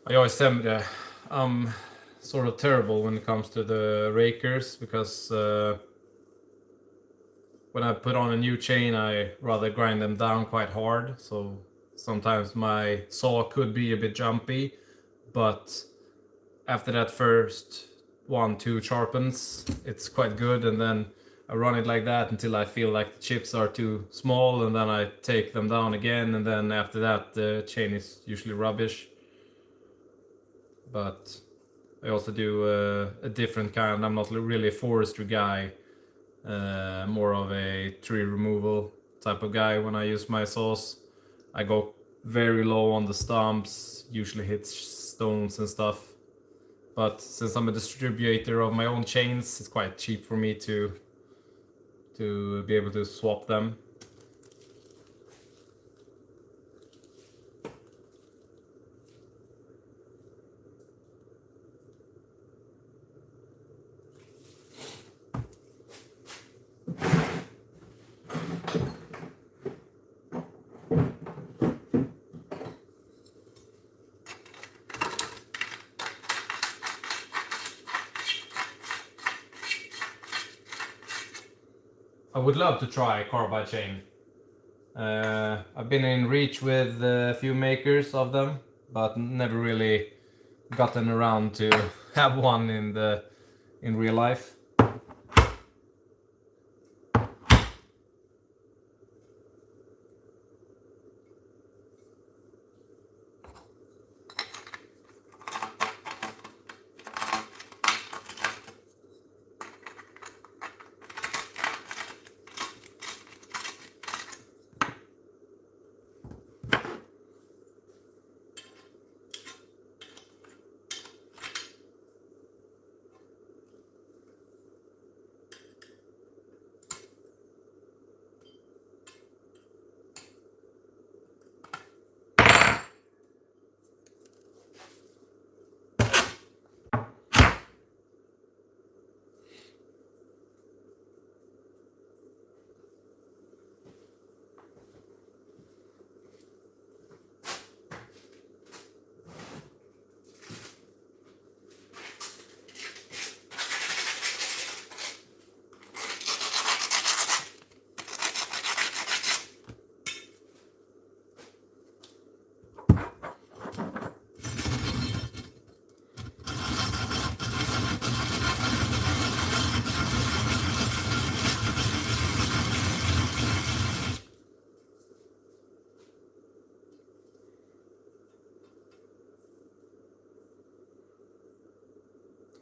I always say I'm sort of terrible when it comes to the rakers, because when I put on a new chain I rather grind them down quite hard, so sometimes my saw could be a bit jumpy, but after that first 1-2 sharpens it's quite good, and then I run it like that until I feel like the chips are too small, and then I take them down again, and then after that the chain is usually rubbish. But I also do a different kind. I'm not really a forestry guy, more of a tree removal type of guy when I use my saws. I go very low on the stumps, usually hit stones and stuff. But since I'm a distributor of my own chains, it's quite cheap for me to be able to swap them. I would love to try a carbide chain. I've been in reach with a few makers of them, but never really gotten around to have one in real life.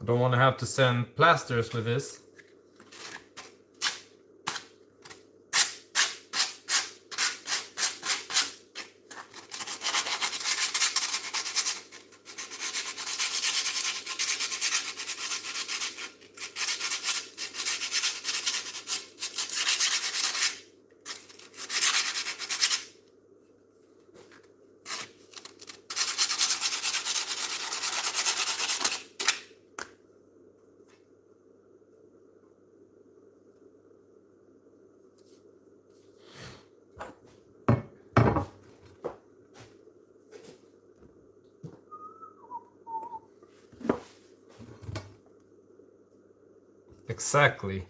I don't want to have to send plasters with this. Exactly.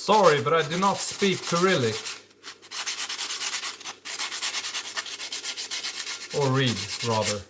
Sorry, but I do not speak Cyrillic. Or read, rather.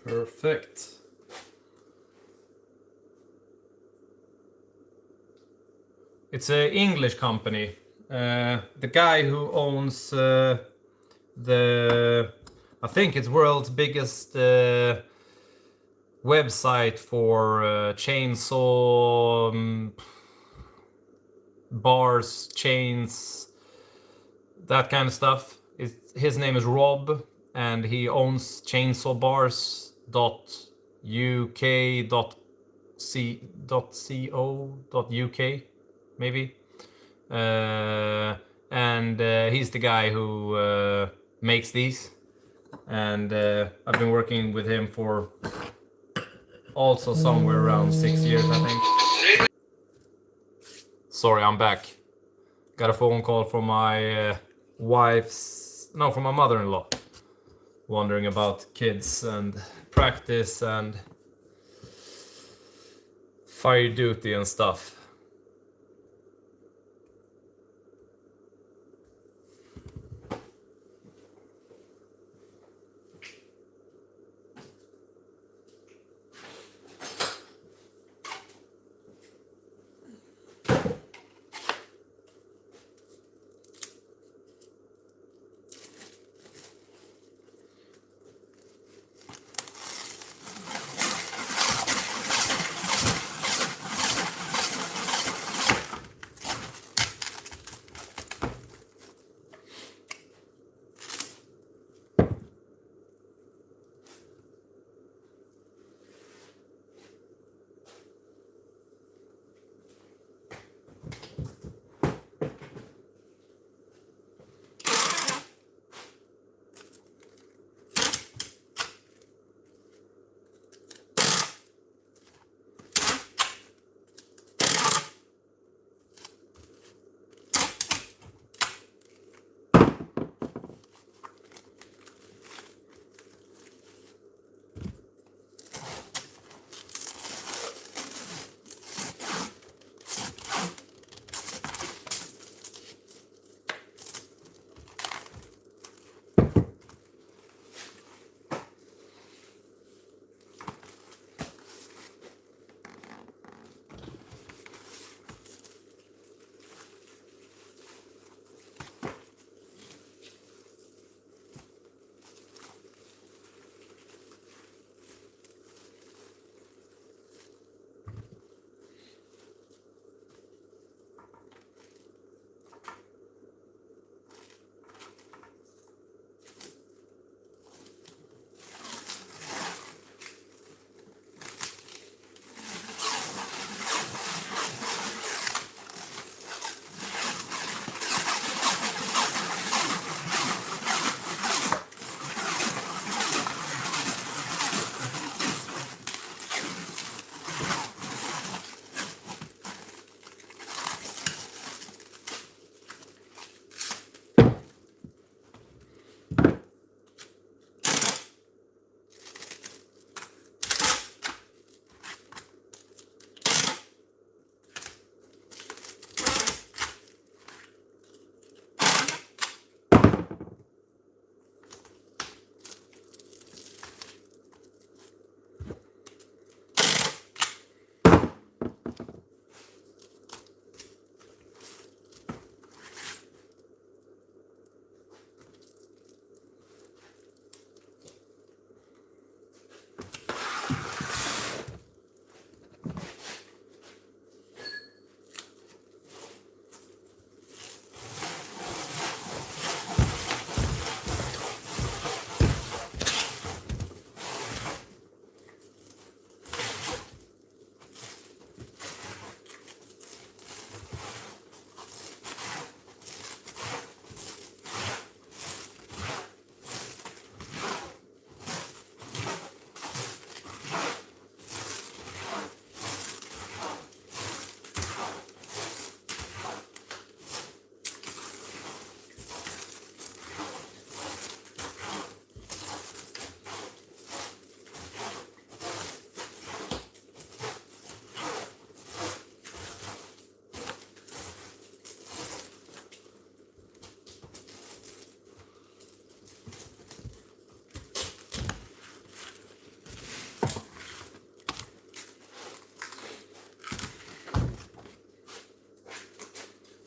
Perfect. It's an English company. The guy who owns I think it's world's biggest website for chainsaw bars, chains, that kind of stuff. His name is Rob, and he owns chainsawbars.uk.co.uk, maybe. And he's the guy who makes these. And I've been working with him for also somewhere around 6 years, I think. Sorry, I'm back. Got a phone call from my from my mother-in-law, wondering about kids and practice and fire duty and stuff.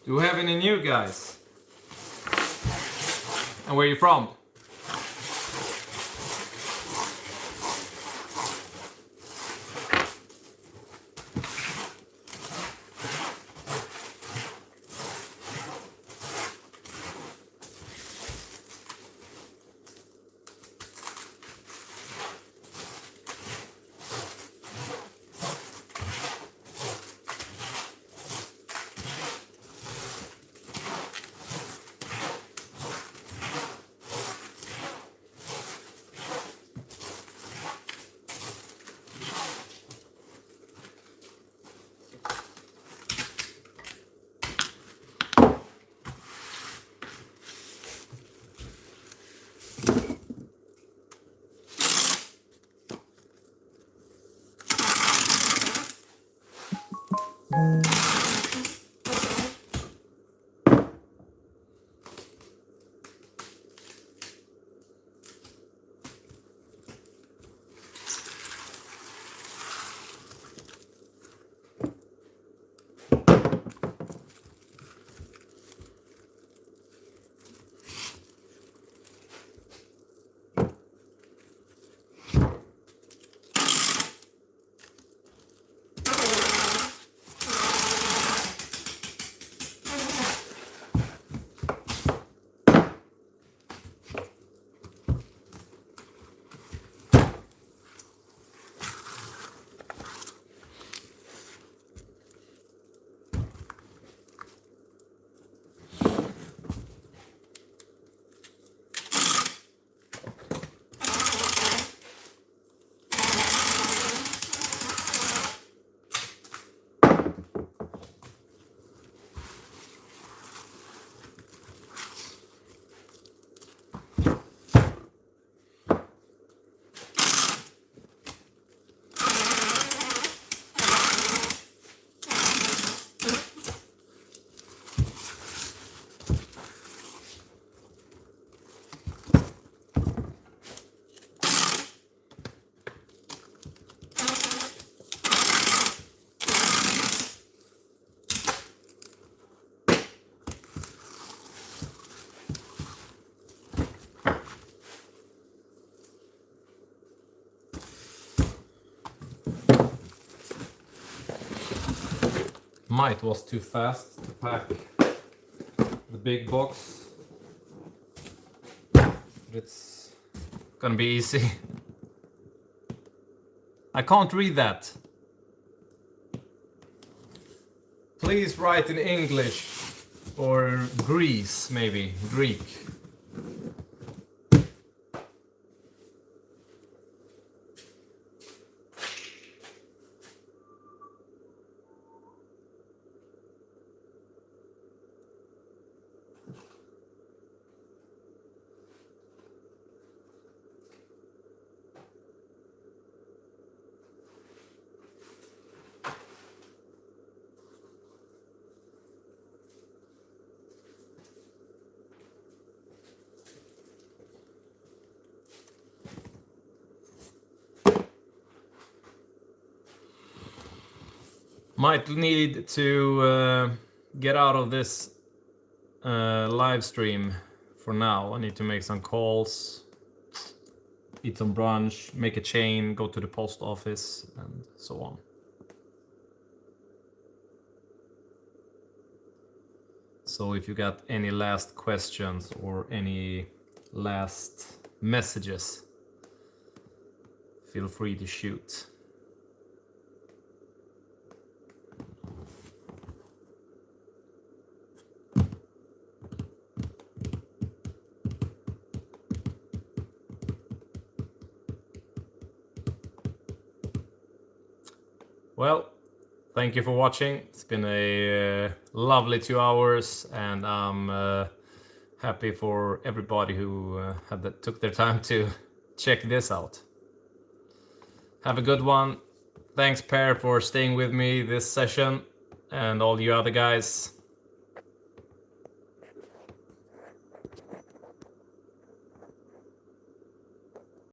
Do we have any new guys? And where are you from? Might was too fast to pack the big box. But it's gonna be easy. I can't read that. Please write in English or Greece, maybe Greek. Might need to get out of this live stream for now. I need to make some calls, eat some brunch, make a chain, go to the post office, and so on. So if you got any last questions or any last messages, feel free to shoot. Well, thank you for watching. It's been a lovely 2 hours, and I'm happy for everybody who took their time to check this out. Have a good one. Thanks, Per, for staying with me this session, and all you other guys.